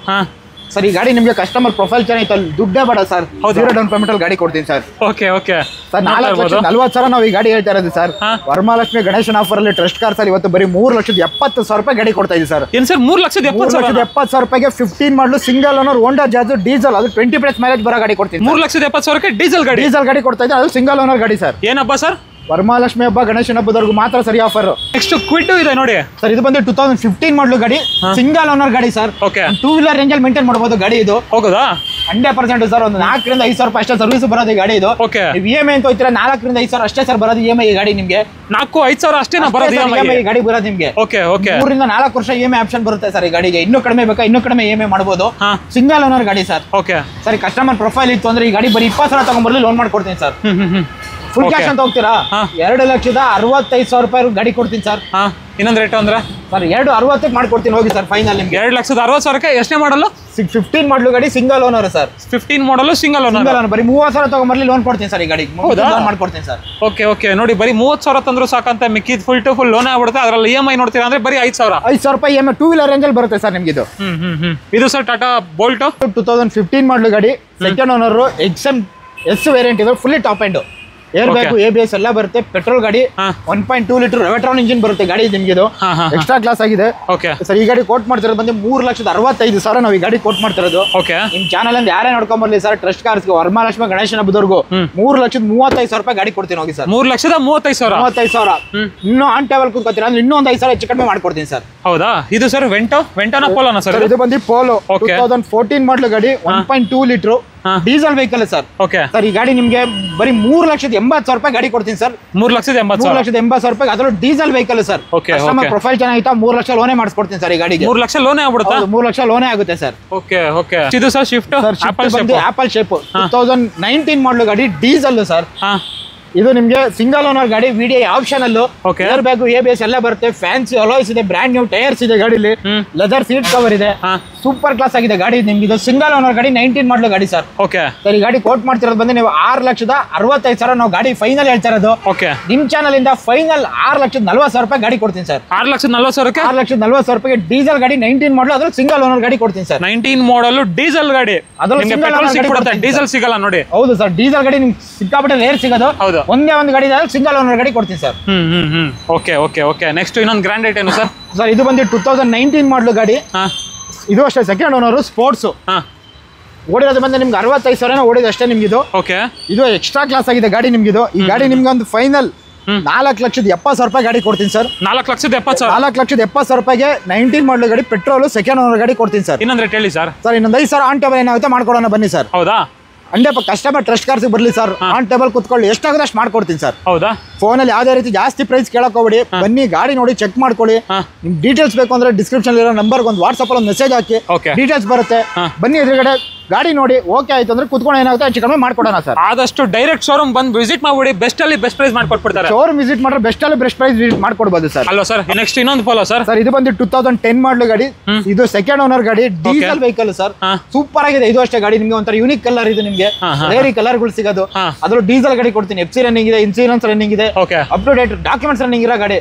ಸರ್ ಈ ಗಾಡಿ ನಿಮಗೆ ಕಸ್ಟಮರ್ ಪ್ರೊಫೈಲ್ ಚೆನ್ನಾಗಿತ್ತು, ಅಲ್ಲಿ ದುಡ್ಡೇ ಬೇಡ ಸರ್, 0 ಡೌನ್ ಪೇಮೆಂಟ್ ಅಲ್ಲಿ ಗಾಡಿ ಕೊಡ್ತೀನಿ ಸರ್. ಓಕೆ ಓಕೆ ಸರ್ 4,40,000 ನಾವು ಈ ಗಾಡಿ ಹೇಳ್ತಾ ಇರೋದು ಸರ್. ವರಮಹಾಲಕ್ಷ್ಮಿ ಗಣೇಶನ ಆಫರ್ ಅಲ್ಲಿ ಟ್ರಸ್ಟ್ ಕಾರ್ಸ್ ಅಲ್ಲಿ ಇವತ್ತು ಬರೀ 3,70,000 ರೂಪಾಯಿ ಗಾಡಿ ಕೊಡ್ತಾ ಇದ್ದೀವಿ ಸರ್. ಏನ್ ಸರ್ 3,70,000 ರೂಪಾಯಿಗೆ 15 ಮಾಡಲು ಸಿಂಗಲ್ ಓನರ್ ಹೋಂಡಾ ಜಾಜ್ ಡೀಸೆಲ್, ಅದು 20+ ಮೈಲೇಜ್ ಬರೋ ಗಾಡಿ ಕೊಡ್ತೀನಿ. 3,70,000 ಡೀಸೆಲ್ ಗಾಡಿ ಕೊಡ್ತಾ ಇದ್ದೀವಿ, ಅದು ಸಿಂಗಲ್ ಓನರ್ ಗಾಡಿ ಸರ್. ಏನಬ್ಬಾ ಸರ್? ವರಮಹಾಲಕ್ಷ್ಮಿ ಹಬ್ಬ ಗಣೇಶನ ಹಬ್ಬದವರೆಗೂ ಮಾತ್ರ ಸರಿ ಆಫರ್. ನೆಕ್ಸ್ಟ್ ಕ್ವಿಡ್ ಇದೆ ನೋಡಿ ಸರ್, ಇದು ಬಂದು 2015 ಮಾಡಲು ಗಾಡಿ, ಸಿಂಗಲ್ ಓನರ್ ಗಾಡಿ ಸರ್. ಓಕೆ 2 ವೀಲರ್ ರೇಂಜ್ ಅಲ್ಲಿ ಮೇಂಟೈನ್ ಮಾಡಬಹುದು ಗಾಡಿ ಇದು. ಹೋಗೋದಾ? 100% ಸರ್. ಒಂದು 4,000 5,000 ರೂಪಾಯಿ ಅಷ್ಟೇ ಸರ್ವಿಸ್ ಬರೋದು ಈ ಗಾಡಿ ಇದು. ಓಕೆ EMI ಅಂತ ಹೋಗ್ತೀರಾ 4,000 5,000 ಅಷ್ಟೇ ಸರ್ ಬರೋದು EMI ಈ ಗಾಡಿ ನಿಮಗೆ. 4,000-5,000 ಅಷ್ಟೇನಾ ಬರೋದು EMI ಗಾಡಿ ಬರೋದು ನಿಮಗೆ? ಓಕೆ ಓಕೆ 3 ರಿಂದ 4 ವರ್ಷ EMI ಆಪ್ಷನ್ ಬರುತ್ತೆ ಸರ್ ಈ ಗಾಡಿಗೆ. ಇನ್ನೂ ಕಡಿಮೆ ಬೇಕಾ ಇನ್ನೂ ಕಡಿಮೆ EMI ಮಾಡಬಹುದು. ಸಿಂಗಲ್ ಓನರ್ ಗಾಡಿ ಸರ್. ಓಕೆ ಸರಿ, ಕಸ್ಟಮರ್ ಪ್ರೊಫೈಲ್ ಇತ್ತು ಅಂದ್ರೆ ಈ ಗಾಡಿ ಬರೀ 20,000 ತಗೊಂಡ್ಬರ್ಲಿ ಲೋನ್ ಮಾಡ್ಕೊಡ್ತೀನಿ ಸರ್. ಫುಲ್ ಕ್ಯಾಶ್ ಅಂತ ಹೋಗ್ತೀರಾ? 2,65,000 ರೂಪಾಯಿ ಗಾಡಿ ಕೊಡ್ತೀನಿ ಸರ್. ಇನ್ನೊಂದು ರೇಟ್ ಅಂದ್ರೆ ಸರ್ 2,60,000 ಮಾಡ್ಕೊಡ್ತೀನಿ ಹೋಗಿ ಸರ್ ಫೈನಲ್ ನಿಮ್ಗೆ. 2,60,000 ಎಷ್ಟನೇ ಮಾಡಲು? 15 ಮಾಡಲು ಗಾಡಿ, ಸಿಂಗಲ್ ಓನರ್ ಸರ್. 15 ಮಾಡಲು ಸಿಂಗಲ್ ಓನರ್. ಬರೀ 30,000 ತಗೊಂಡ್ಬರ್ಲಿ ಲೋನ್ ಕೊಡ್ತೀನಿ ಸರ್ ಈ ಗಾಡಿ. ಲೋನ್ ಮಾಡ್ಕೊಡ್ತೀನಿ ಸರ್. ಓಕೆ ಓಕೆ ನೋಡಿ, ಬರೀ 30,000 ತಂದ್ರು ಸಾಕಂತ, ಮಿಕ್ಕಿದ್ ಫುಲ್ ಟು ಫುಲ್ ಲೋನ್ ಆಗ್ಬಿಡುತ್ತೆ. ಅದರಲ್ಲಿ EMI ನೋಡ್ತೀರಾ ಅಂದ್ರೆ ಬರೀ 5,000 ರೂಪಾಯಿ EMI 2 ವೀಲರ್ ರೇಂಜ್ ಅಲ್ಲಿ ಬರುತ್ತೆ ಸರ್ ನಿಮ್ಗೆ ಇದು. ಇದು ಸರ್ ಟಾಟಾ ಬೋಲ್ಟ್ 2015 ಮಾಡಲು ಗಾಡಿ, second owner, XM S variant ಇದು, fully top end, air bag ABS ಎಲ್ಲ ಬರುತ್ತೆ. ಪೆಟ್ರೋಲ್ ಗಾಡಿ, 1.2 ಲೀಟರ್ ರೆವೆಟ್ರಾನ್ ಇಂಜಿನ್ ಬರುತ್ತೆ ಗಾಡಿ ನಿಮ್ಗೆ. ಇದು ಎಕ್ಸ್ಟ್ರಾ ಕ್ಲಾಸ್ ಆಗಿದೆ ಸರ್. ಈ ಗಾಡಿ ಕೋಟ್ ಮಾಡ್ತಿರೋದು ಬಂದು 3,65,000 ನಾವು ಈ ಗಾಡಿ ಕೋಟ್ ಮಾಡ್ತಿರೋದು. ನಿಮ್ ಚಾನಲ್ ಇಂದ ಯಾರೇ ನೋಡ್ಕೊಂಡ್ ಬರ್ಲಿ ಸರ್, ಟ್ರಸ್ಟ್ ಕಾರ್ಸ್ ವರಮಹಾಲಕ್ಷ್ಮಿ ಗಣೇಶನ ಹಬ್ಬದವರೆಗೂ 3,35,000 ರೂಪಾಯಿ ಗಾಡಿ ಕೊಡ್ತೀನಿ ಹೋಗಿ ಸರ್. 3,35,000 ಇನ್ನೂ ಆನ್ ಟೇಬಲ್ ಕೂತ್ಕೊತೀರಾ ಅಂದ್ರೆ ಇನ್ನೂ ಒಂದು 5,000 ಹೆಚ್ಚು ಕಡಿಮೆ ಮಾಡ್ಕೊಡ್ತೀನಿ ಸರ್. ಹೌದಾ? ಇದು ಸರ್ ವೆಂಟೋನ ಪೋಲೋನಾ ಸರ್? ಇದು ಬಂದು ಪೋಲೋ 2014 ಮಾಡಲು ಗಾಡಿ, 1.2 litre diesel vehicle sir. Okay sir ಈ ಗಾಡಿ ನಿಮ್ಗೆ ಬರೀ 3,80,000 ರೂಪಾಯಿ ಗಾಡಿ ಕೊಡ್ತೀನಿ ಸರ್. 3,80,000 ರೂಪಾಯಿ, ಅದರಲ್ಲೂ ಡೀಸೆಲ್ ವೆಹಿಕಲ್ ಸರ್. ಪ್ರೊಫೈಲ್ ಚೆನ್ನಾಗಿತ್ತು, 3 ಲಕ್ಷ ಲೋನೇ ಮಾಡಿಸ್ಕೊಡ್ತೀನಿ ಸರ್ ಈ ಗಾಡಿಗೆ. 3 ಲಕ್ಷ ಲೋನೇ ಆಗ್ಬಿಡುತ್ತಾ? 3 ಲಕ್ಷ ಲೋನೇ ಆಗುತ್ತೆ ಸರ್. Okay okay. ಇದು ಸರ್ ಶಿಫ್ಟ್ ಆಪಲ್ ಶೇಪ್ 2019 ಮಾಡಲು ಗಾಡಿ, ಡೀಸೆಲ್ ಸರ್. ಇದು ನಿಮ್ಗೆ ಸಿಂಗಲ್ ಓನರ್ ಗಾಡಿ, VDI ಆಪ್ಷನ್ ಅಲ್ಲೂ, ಏರ್ ಬ್ಯಾಗ್ ABS ಎಲ್ಲ ಬರುತ್ತೆ. ಫ್ಯಾನ್ಸಿ ಅಲಾಯ್ಸ್ ಇದೆ, ಬ್ರ್ಯಾಂಡ್ ನ್ಯೂ ಟೈರ್ಸ್ ಇದೆ ಗಾಡಿಲಿ, ಲೆದರ್ ಸೀಟ್ ಕವರ್ ಇದೆ, ಸೂಪರ್ ಕ್ಲಾಸ್ ಆಗಿದೆ ಗಾಡಿ ನಿಮ್ಗೆ. ಇದು ಸಿಂಗಲ್ ಓನರ್ ಗಾಡಿ, 19 ಮಾಡಲು ಗಾಡಿ ಸರ್. ಓಕೆ ಸರ್ ಈ ಗಾಡಿ ಕೋಟ್ ಮಾಡ್ತಿರೋದು ಬಂದು ನೀವು 6,65,000 ನಾವು ಗಾಡಿ ಫೈನಲ್ ಹೇಳ್ತಾ ಇರೋದು. ಓಕೆ ನಿಮ್ ಚಾನಲ್ ಇಂದ ಫೈನಲ್ 6,40,000 ರೂಪಾಯಿ ಗಾಡಿ ಕೊಡ್ತೀನಿ ಸರ್. 6,40,000 6,40,000 ರೂಪಾಯಿ ಡೀಸೆಲ್ ಗಾಡಿ, 19 ಮಾಡಲು, ಅದ್ರಲ್ಲಿ ಸಿಂಗಲ್ ಓನರ್ ಗಾಡಿ ಕೊಡ್ತೀನಿ ಸರ್. 19 ಮಾಡಲು ಡೀಸೆಲ್ ಗಾಡಿ, ಡೀಸೆಲ್ ಸಿಗಲ್ಲ ನೋಡಿ. ಹೌದು ಸರ್, ಡೀಸೆಲ್ ಗಾಡಿ ನಿಮ್ಗೆ ಸಿಕ್ಕಾಪಟ್ಟೆ ರೇರ್ ಸಿಗೋದು. ಒಂದೇ ಒಂದು ಗಾಡಿ ಸಿಂಗಲ್ ಓನರ್ ಗಾಡಿ ಕೊಡ್ತೀನಿ sir. Okay okay okay. Next ಇನ್ನೊಂದು ಗ್ರ್ಯಾಂಡ್ ಐಟ್ ಏನು ಸರ್? ಸರ್ ಇದು ಬಂದು 2019 ಮಾಡಲು ಗಾಡಿ, ಇದು ಅಷ್ಟೇ ಸೆಕೆಂಡ್ ಓನರ್, ಸ್ಪೋರ್ಟ್ಸ್. ಓಡಿರೋದು ಬಂದು ನಿಮ್ಗೆ 65,000 ಓಡಿದೆ ಅಷ್ಟೇ ನಿಮ್ಗಿದು. ಓಕೆ. ಇದು ಎಕ್ಸ್ಟ್ರಾ ಕ್ಲಾಸ್ ಆಗಿದೆ ಗಾಡಿ ನಿಮ್ಗಿದು. ಈ ಗಾಡಿ ನಿಮ್ಗೆ ಒಂದು ಫೈನಲ್ 4,70,000 ರೂಪಾಯಿ ಗಾಡಿ ಕೊಡ್ತೀನಿ ಸರ್. 4,70,000 4,70,000 ರೂಪಾಯಿಗೆ 19 ಮಾಡಲು ಗಾಡಿ, ಪೆಟ್ರೋಲ್, ಸೆಕೆಂಡ್ ಓನರ್ ಗಾಡಿ ಕೊಡ್ತೀನಿ ಸರ್. ಇನ್ನೊಂದು ರೇಟ್ ಹೇಳಿ ಸರ್. ಸರ್ ಇನ್ನೊಂದು 5,000 ಆನ್ ಟೇಬಲ್ ಏನಾಗುತ್ತೆ ಮಾಡ್ಕೊಡೋಣ ಬನ್ನಿ ಸರ್. ಹೌದಾ? ಕಸ್ಟಮರ್ ಟ್ರಸ್ಟ್ ಕಾರ್ಸ್ ಬರ್ಲಿ ಸರ್, ಆನ್ ಟೇಬಲ್ ಕುತ್ಕೊಳ್ಳಿ, ಎಷ್ಟಾಗುತ್ತೆ ಅಷ್ಟು ಮಾಡ್ಕೊಡ್ತೀನಿ ಸರ್. ಹೌದಾ? ಫೋನಲ್ಲಿ ಯಾವುದೇ ರೀತಿ ಜಾಸ್ತಿ ಪ್ರೈಸ್ ಕೇಳಕ್ ಹೋಗ್ಬೇಡಿ, ಬನ್ನಿ ಗಾಡಿ ನೋಡಿ ಚೆಕ್ ಮಾಡ್ಕೊಳ್ಳಿ. ನಿಮ್ ಡೀಟೇಲ್ಸ್ ಬೇಕು ಅಂದ್ರೆ ಡಿಸ್ಕ್ರಿಪ್ಷನ್ ಇರೋ ನಂಬರ್ ಒಂದು ವಾಟ್ಸ್ಆಪ್ ಅಲ್ಲಿ ಒಂದು ಮೆಸೇಜ್ ಹಾಕಿ, ಡೀಟೇಲ್ಸ್ ಬರುತ್ತೆ. ಬನ್ನಿ ಎದುರುಗಡೆ ಗಾಡಿ ನೋಡಿ ಓಕೆ ಆಯ್ತು ಅಂದ್ರೆ ಕುತ್ಕೊಂಡು ಏನಾಗುತ್ತೆ ಹೆಚ್ಚು ಕಡಿಮೆ ಮಾಡ್ಕೊಡೋಣ ಸರ್. ಆದಷ್ಟು ಡೈರೆಕ್ಟ್ ಶೋರೂಮ್ ಬಂದು ವಿಸಿಟ್ ಮಾಡ್ಬಿಡಿ, ಬೆಸ್ಟ್ ಅಲ್ಲಿ ಬೆಸ್ಟ್ ಪ್ರೈಸ್ ಮಾಡ್ಕೊಡ್ತಾರೆ. ಶೋರೂಮ್ ವಿಸಿಟ್ ಮಾಡಿದ್ರೆ ಬೆಸ್ಟ್ ಅಲ್ಲಿ ಬೆಸ್ಟ್ ಪ್ರೈಸ್ ಮಾಡ್ಕೊಡ್ಬೋದು ಸರ್. ಅಲ್ವಾ ಸರ್? ನೆಕ್ಸ್ಟ್ ಇನ್ನೊಂದು ಫಾಲೋ ಸರ್. ಸರ್ ಇದು ಬಂದು 2010 ಮಾಡಲು ಗಾಡಿ, ಇದು ಸೆಕೆಂಡ್ ಓನರ್ ಗಾಡಿ, ಡೀಸೆಲ್ ವೆಹಿಕಲ್ ಸರ್. ಸೂಪರ್ ಆಗಿದೆ ಇದು ಅಷ್ಟೇ ಗಾಡಿ. ನಿಮ್ಗೆ ಒಂಥರ ಯೂನಿಕ್ ಕಲರ್ ಇದು, ನಿಮ್ಗೆ ಬೇರೆ ಕಲರ್ ಗಳು ಸಿಗೋದು. ಅದ್ರಲ್ಲಿ ಡೀಸೆಲ್ ಗಾಡಿ ಕೊಡ್ತೀನಿ, FC ರನ್ನಿಂಗ್ ಇದೆ, ಇನ್ಸೂರೆನ್ಸ್ ರನ್ನಿಂಗ್ ಇದೆ, up to date documents running ಇರೋ ಗಾಡಿ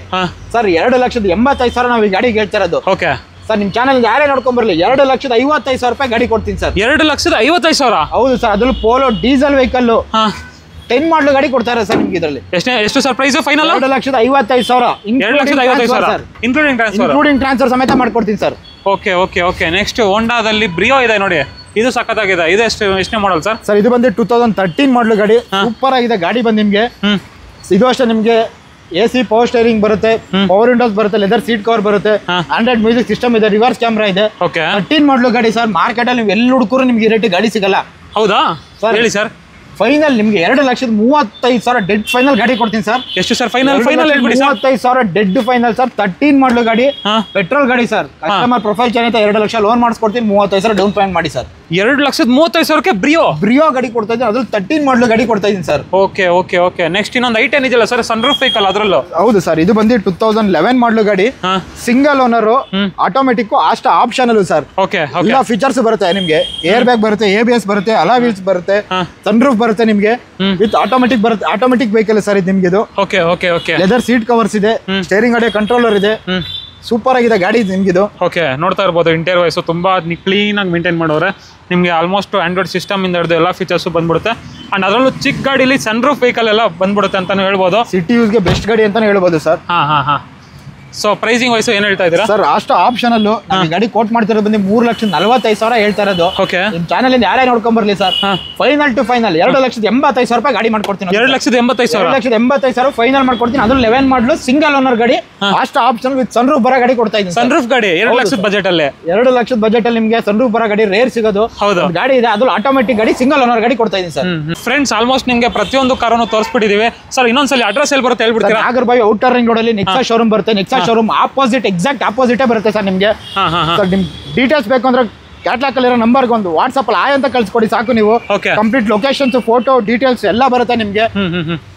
ಸರ್. 2,85,000 ನಾವು ಈ ಗಾಡಿಗೆ ಹೇಳ್ತಾ ಇರೋದು. ಓಕೆ ಸರ್ ನಿಮ್ ಚಾನಲ್ ಯಾರೇ ನೋಡ್ಕೊಂಡ್ ಬರ್ಲಿ 2,55,000 ರೂಪಾಯಿ ಗಾಡಿ ಕೊಡ್ತೀನಿ ಸರ್. 2,55,000? ಹೌದು ಸರ್, ಅದ್ರಲ್ಲಿ ಪೋಲೋ ಡೀಸೆಲ್ ವೆಹಿಕಲ್ 10 ಮಾಡಲು ಗಾಡಿ ಕೊಡ್ತಾರೆ ಸರ್ ನಿಮ್ಗೆ. ಇದರಲ್ಲಿ ಎಷ್ಟು sir price final? 2,55,000 including transfer ಸಮೇತ ಮಾಡ್ಕೊಡ್ತೀನಿ sir. Okay okay okay. Next ಹೋಂಡಾದಲ್ಲಿ ಬ್ರಿಯೋ ಇದೆ ನೋಡಿ, ಇದು ಸಖತ್ತಾಗಿದೆ. ಇದು ಎಷ್ಟನೇ ಮಾಡಲ್ ಸರ್? ಸರ್ ಇದು ಬಂದು 2013 ಮಾಡಲು ಗಾಡಿ, ಸೂಪರ್ ಆಗಿದೆ ಗಾಡಿ ಬಂದು ನಿಮ್ಗೆ. ಇದು ಅಷ್ಟೇ ನಿಮ್ಗೆ AC ಪವರ್ ಸ್ಟೇರಿಂಗ್ ಬರುತ್ತೆ, ಪವರ್ ವಿಂಡೋಸ್ ಬರುತ್ತೆ, ಲೆದರ್ ಸೀಟ್ ಕವರ್ ಬರುತ್ತೆ, ಆಂಡ್ರಾಯ್ಡ್ ಮ್ಯೂಸಿಕ್ ಸಿಸ್ಟಮ್ ಇದೆ, ರಿವರ್ಸ್ ಕ್ಯಾಮ್ರಾ ಇದೆ. 13 ಮಾಡಲು ಗಾಡಿ ಸರ್. ಮಾರ್ಕೆಟ್ ಅಲ್ಲಿ ನೀವು ಎಲ್ಲಿ ಹುಡುಕರು ನಿಮ್ಗೆ ಈ ರೇಟ್ ಗಾಡಿ ಸಿಗಲ್ಲ. ಹೌದಾ? ಹೇಳಿ ಸರ್. ಫೈನಲ್ ನಿಮ್ಗೆ 2,35,000 ಡೆಡ್ ಫೈನಲ್ ಗಾಡಿ ಕೊಡ್ತೀನಿ ಸರ್. ಎಷ್ಟು sir final? 35,000 dead final sir. 13 ಮಾಡಲು ಗಾಡಿ, ಪೆಟ್ರೋಲ್ ಗಾಡಿ ಸರ್. ಕಸ್ಟಮರ್ ಪ್ರೊಫೈಲ್ ಚೆನ್ನಾಗಿ 2 ಲಕ್ಷ ಲೋನ್ ಮಾಡಿಸ್ಕೊಡ್ತೀನಿ, 35,000 ಡೌನ್ ಪೇಮೆಂಟ್ ಮಾಡಿ ಸರ್. 2,35,000 ಬ್ರಿಯೋ ಗಾಡಿ ಕೊಡ್ತಾ ಇದ್ದೀನಿ, ಅದ್ರಲ್ಲಿ 13 ಮಾಡಲು ಗಾಡಿ ಕೊಡ್ತಾ ಇದ್ದೀನಿ sir. Okay okay okay. Next ಇನ್ನೊಂದು ಐಟನ್ ಇದೆಯಲ್ಲ ಸರ್, ಸನ್ರೂಫ್ ವೆಹಿಕಲ್ ಅದರಲ್ಲೂ. ಹೌದು ಸರ್, ಇದು ಬಂದು 2011 ಮಾಡಲು ಗಾಡಿ, ಸಿಂಗಲ್ ಓನರ್, ಆಟೋಮೆಟಿಕ್, ಅಷ್ಟು ಆಪ್ಷನ್ ಅಲ್ಲೂ ಸರ್. ಓಕೆ. ಎಲ್ಲ ಫೀಚರ್ಸ್ ಬರುತ್ತೆ ನಿಮ್ಗೆ, ಏರ್ ಬ್ಯಾಗ್ ಬರುತ್ತೆ, ABS ಬರುತ್ತೆ, ಅಲಾಯ್ ವೀಲ್ಸ್ ಬರುತ್ತೆ, ಸನ್ರೂಫ್ ಬರುತ್ತೆ ನಿಮ್ಗೆ, ವಿತ್ ಆಟೋಮೆಟಿಕ್ ಬರುತ್ತೆ. ಆಟೋಮೆಟಿಕ್ ವೆಹಿಕಲ್ ಸರ್ ಇದು ನಿಮ್ಗೆ. ಇದು okay okay okay. Leather seat covers ಇದೆ, ಸ್ಟೇರಿಂಗ್ ಆಡಿಯೋ ಕಂಟ್ರೋಲರ್ ಇದೆ, ಸೂಪರ್ ಆಗಿದೆ ಗಾಡಿ ನಿಮ್ಗಿದು. ಓಕೆ, ನೋಡ್ತಾ ಇರ್ಬೋದು ಇಂಟೀರಿಯರ್ ವೈಸು ತುಂಬ ಕ್ಲೀನಾಗಿ ಮೇಂಟೈನ್ ಮಾಡೋರೆ. ನಿಮಗೆ ಆಲ್ಮೋಸ್ಟ್ ಆಂಡ್ರಾಯ್ಡ್ ಸಿಸ್ಟಮ್ ಇಂದ ಹಿಡಿದು ಎಲ್ಲ ಫೀಚರ್ಸು ಬಂದ್ಬಿಡುತ್ತೆ. ಅಂಡ್ ಅದರಲ್ಲೂ ಚಿಕ್ಕ ಗಾಡೀಲಿ ಸನ್ರೂಫ್ ವೆಹಿಕಲ್ ಎಲ್ಲ ಬಂದ್ಬಿಡುತ್ತೆ ಅಂತಾನು ಹೇಳ್ಬೋದು. ಸಿಟಿ ಯೂಸ್ಗೆ ಬೆಸ್ಟ್ ಗಾಡಿ ಅಂತಾನೆ ಹೇಳ್ಬೋದು ಸರ್. ಹಾಂ. ಸೊ ಪ್ರೈಸಿಂಗ್ ವೈಸು ಏನು ಹೇಳ್ತಾ ಇದ್ದೀರಾ ಸರ್? ಅಷ್ಟು ಆಪ್ಷನ್ ಅಲ್ಲೂ ಗಾಡಿ ಕೋಟ್ ಮಾಡ್ತಿರೋದು ಬಂದು 3,45,000 ಹೇಳ್ತಾ ಇರೋದು. ಓಕೆ, ನಿಮ್ ಚಾನಲ್ ಇಂದ ಯಾರೇ ನೋಡ್ಕೊಂಡ್ ಬರ್ಲಿ ಸರ್, ಫೈನಲ್ ಟು ಫೈನಲ್ 2,85,000 ರೂಪಾಯಿ ಗಾಡಿ ಮಾಡ್ಕೊಡ್ತೀನಿ. 2,85,000 2,85,000 ಫೈನಲ್ ಮಾಡ್ಕೊಡ್ತೀನಿ. ಅದು 11 ಮಾಡಲು ಸಿಂಗಲ್ ಓನರ್ ಗಾಡಿ. ಅಷ್ಟು ಆಪ್ಷನ್ ವಿತ್ ಸನ್ರೂಫ್ ಬರೋ ಗಾಡಿ ಕೊಡ್ತಾ ಇದ್ದೀನಿ. ಸನ್ರೂಫ್ ಗಾಡಿ 2 ಲಕ್ಷದ ಬಜೆಟ್ ಅಲ್ಲಿ, 2 ಲಕ್ಷದ ಬಜೆಟ್ ಅಲ್ಲಿ ನಿಮಗೆ ಸನ್ರೂಫ್ ಬರೋ ಗಾಡಿ ರೇರ್ ಸಿಗೋದು. ಹೌದು, ಗಾಡಿ ಇದೆ, ಅದು ಆಟೋಮೆಟಿಕ್ ಗಾಡಿ, ಸಿಂಗಲ್ ಓನರ್ ಗಾಡಿ ಕೊಡ್ತಾ ಇದ್ದೀನಿ ಸರ್. ಫ್ರೆಂಡ್ಸ್, ಆಲ್ಮೋಸ್ಟ್ ನಿಮಗೆ ಪ್ರತಿಯೊಂದು ಕಾರನ್ನು ತೋರಿಸ್ಬಿಟ್ಟಿದೀವಿ ಸರ್. ಇನ್ನೊಂದ್ಸಲಿ ಅಡ್ರೆಸ್ ಎಲ್ಲಿ ಬರುತ್ತೆ ಹೇಳ್ಬಿಡ್ತೀರಾ? ನಾಗರಬಾವಿ ಔಟರ್ ರಿಂಗ್ ರೋಡ್ ಅಲ್ಲಿ ನೆಕ್ಸಾ ಶೋರೂಮ್ ಬರುತ್ತೆ. ನೆಕ್ಸಾ ಶೋರೂಮ್ ಎಕ್ಸಾಕ್ಟ್ ಆಪೋಸಿಟೇ ಬರುತ್ತೆ ಸರ್ ನಿಮಗೆ. ಸರ್ ನಿಮ್ ಡೀಟೇಲ್ಸ್ ಬೇಕು ಅಂದ್ರೆ ಕ್ಯಾಟ್ಲಾಗ್ ಅಲ್ಲಿರೋ ನಂಬರ್ಗೆ ಒಂದು ವಾಟ್ಸಪ್ ಅಲ್ಲಿ ಅಂತ ಕಳ್ಸಿಕೊಡಿ ಸಾಕು. ನೀವು ಕಂಪ್ಲೀಟ್ ಲೊಕೇಶನ್ಸ್, ಫೋಟೋ ಡೀಟೇಲ್ಸ್ ಎಲ್ಲ ಬರುತ್ತೆ ನಿಮಗೆ.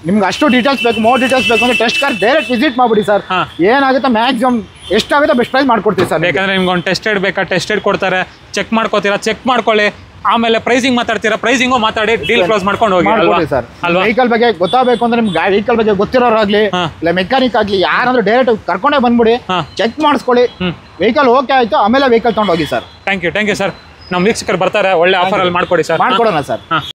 ನಿಮ್ಗೆ ಅಷ್ಟು ಡೀಟೇಲ್ಸ್ ಬೇಕು, ಮೋರ್ ಡೀಟೇಲ್ಸ್ ಬೇಕು ಅಂದ್ರೆ ಟೆಸ್ಟ್ ಕಾರ್ ಡೈರೆಕ್ಟ್ ವಿಸಿಟ್ ಮಾಡ್ಬಿಡಿ ಸರ್. ಏನಾಗುತ್ತೆ ಮ್ಯಾಕ್ಸಿಮಮ್ ಎಷ್ಟಾಗುತ್ತೆ ಬೆಸ್ಟ್ ಪ್ರೈಸ್ ಮಾಡ್ಕೊಡ್ತೀವಿ ಸರ್. ಯಾಕಂದ್ರೆ ನಿಮ್ಗೆ ಒಂದು ಟೆಸ್ಟೆಡ್ ಬೇಕಾ, ಟೆಸ್ಟೆಡ್ ಕೊಡ್ತಾರೆ, ಚೆಕ್ ಮಾಡ್ಕೋತೀರಾ, ಚೆಕ್ ಮಾಡ್ಕೊಳ್ಳಿ. ಆಮೇಲೆ ಪ್ರೈಸಿಂಗ್ ಮಾತಾಡ್ತೀರಾ, ಪ್ರೈಸಿಂಗು ಮಾತಾಡಿ ಡೀಲ್ ಕ್ಲೋಸ್ ಮಾಡ್ಕೊಂಡು ಹೋಗಿ ಸರ್. ವೆಹಿಕಲ್ ಬಗ್ಗೆ ಗೊತ್ತಾಗಬೇಕು ಅಂದ್ರೆ ನಿಮ್ಗೆ ವೆಹಿಕಲ್ ಬಗ್ಗೆ ಗೊತ್ತಿರೋರಾಗ್ಲಿ ಇಲ್ಲ ಮೆಕ್ಯಾನಿಕ್ ಆಗ್ಲಿ ಯಾರಾದ್ರೂ ಡೈರೆಕ್ಟ್ ಕರ್ಕೊಂಡೇ ಬಂದ್ಬಿಡಿ, ಚೆಕ್ ಮಾಡಿಸ್ಕೊಳ್ಳಿ. ವೆಹಿಕಲ್ ಓಕೆ ಆಯ್ತು ಆಮೇಲೆ ವೆಹಿಕಲ್ ತಗೊಂಡು ಹೋಗಿ ಸರ್. Thank you sir. ನಮ್ಮ ವೀಕ್ಷಕರು ಬರ್ತಾರೆ, ಒಳ್ಳೆ ಆಫರ್ ಅಲ್ಲಿ ಮಾಡ್ಕೊಡಿ ಸರ್. ಮಾಡ್ಕೊಡೋಣ ಸರ್.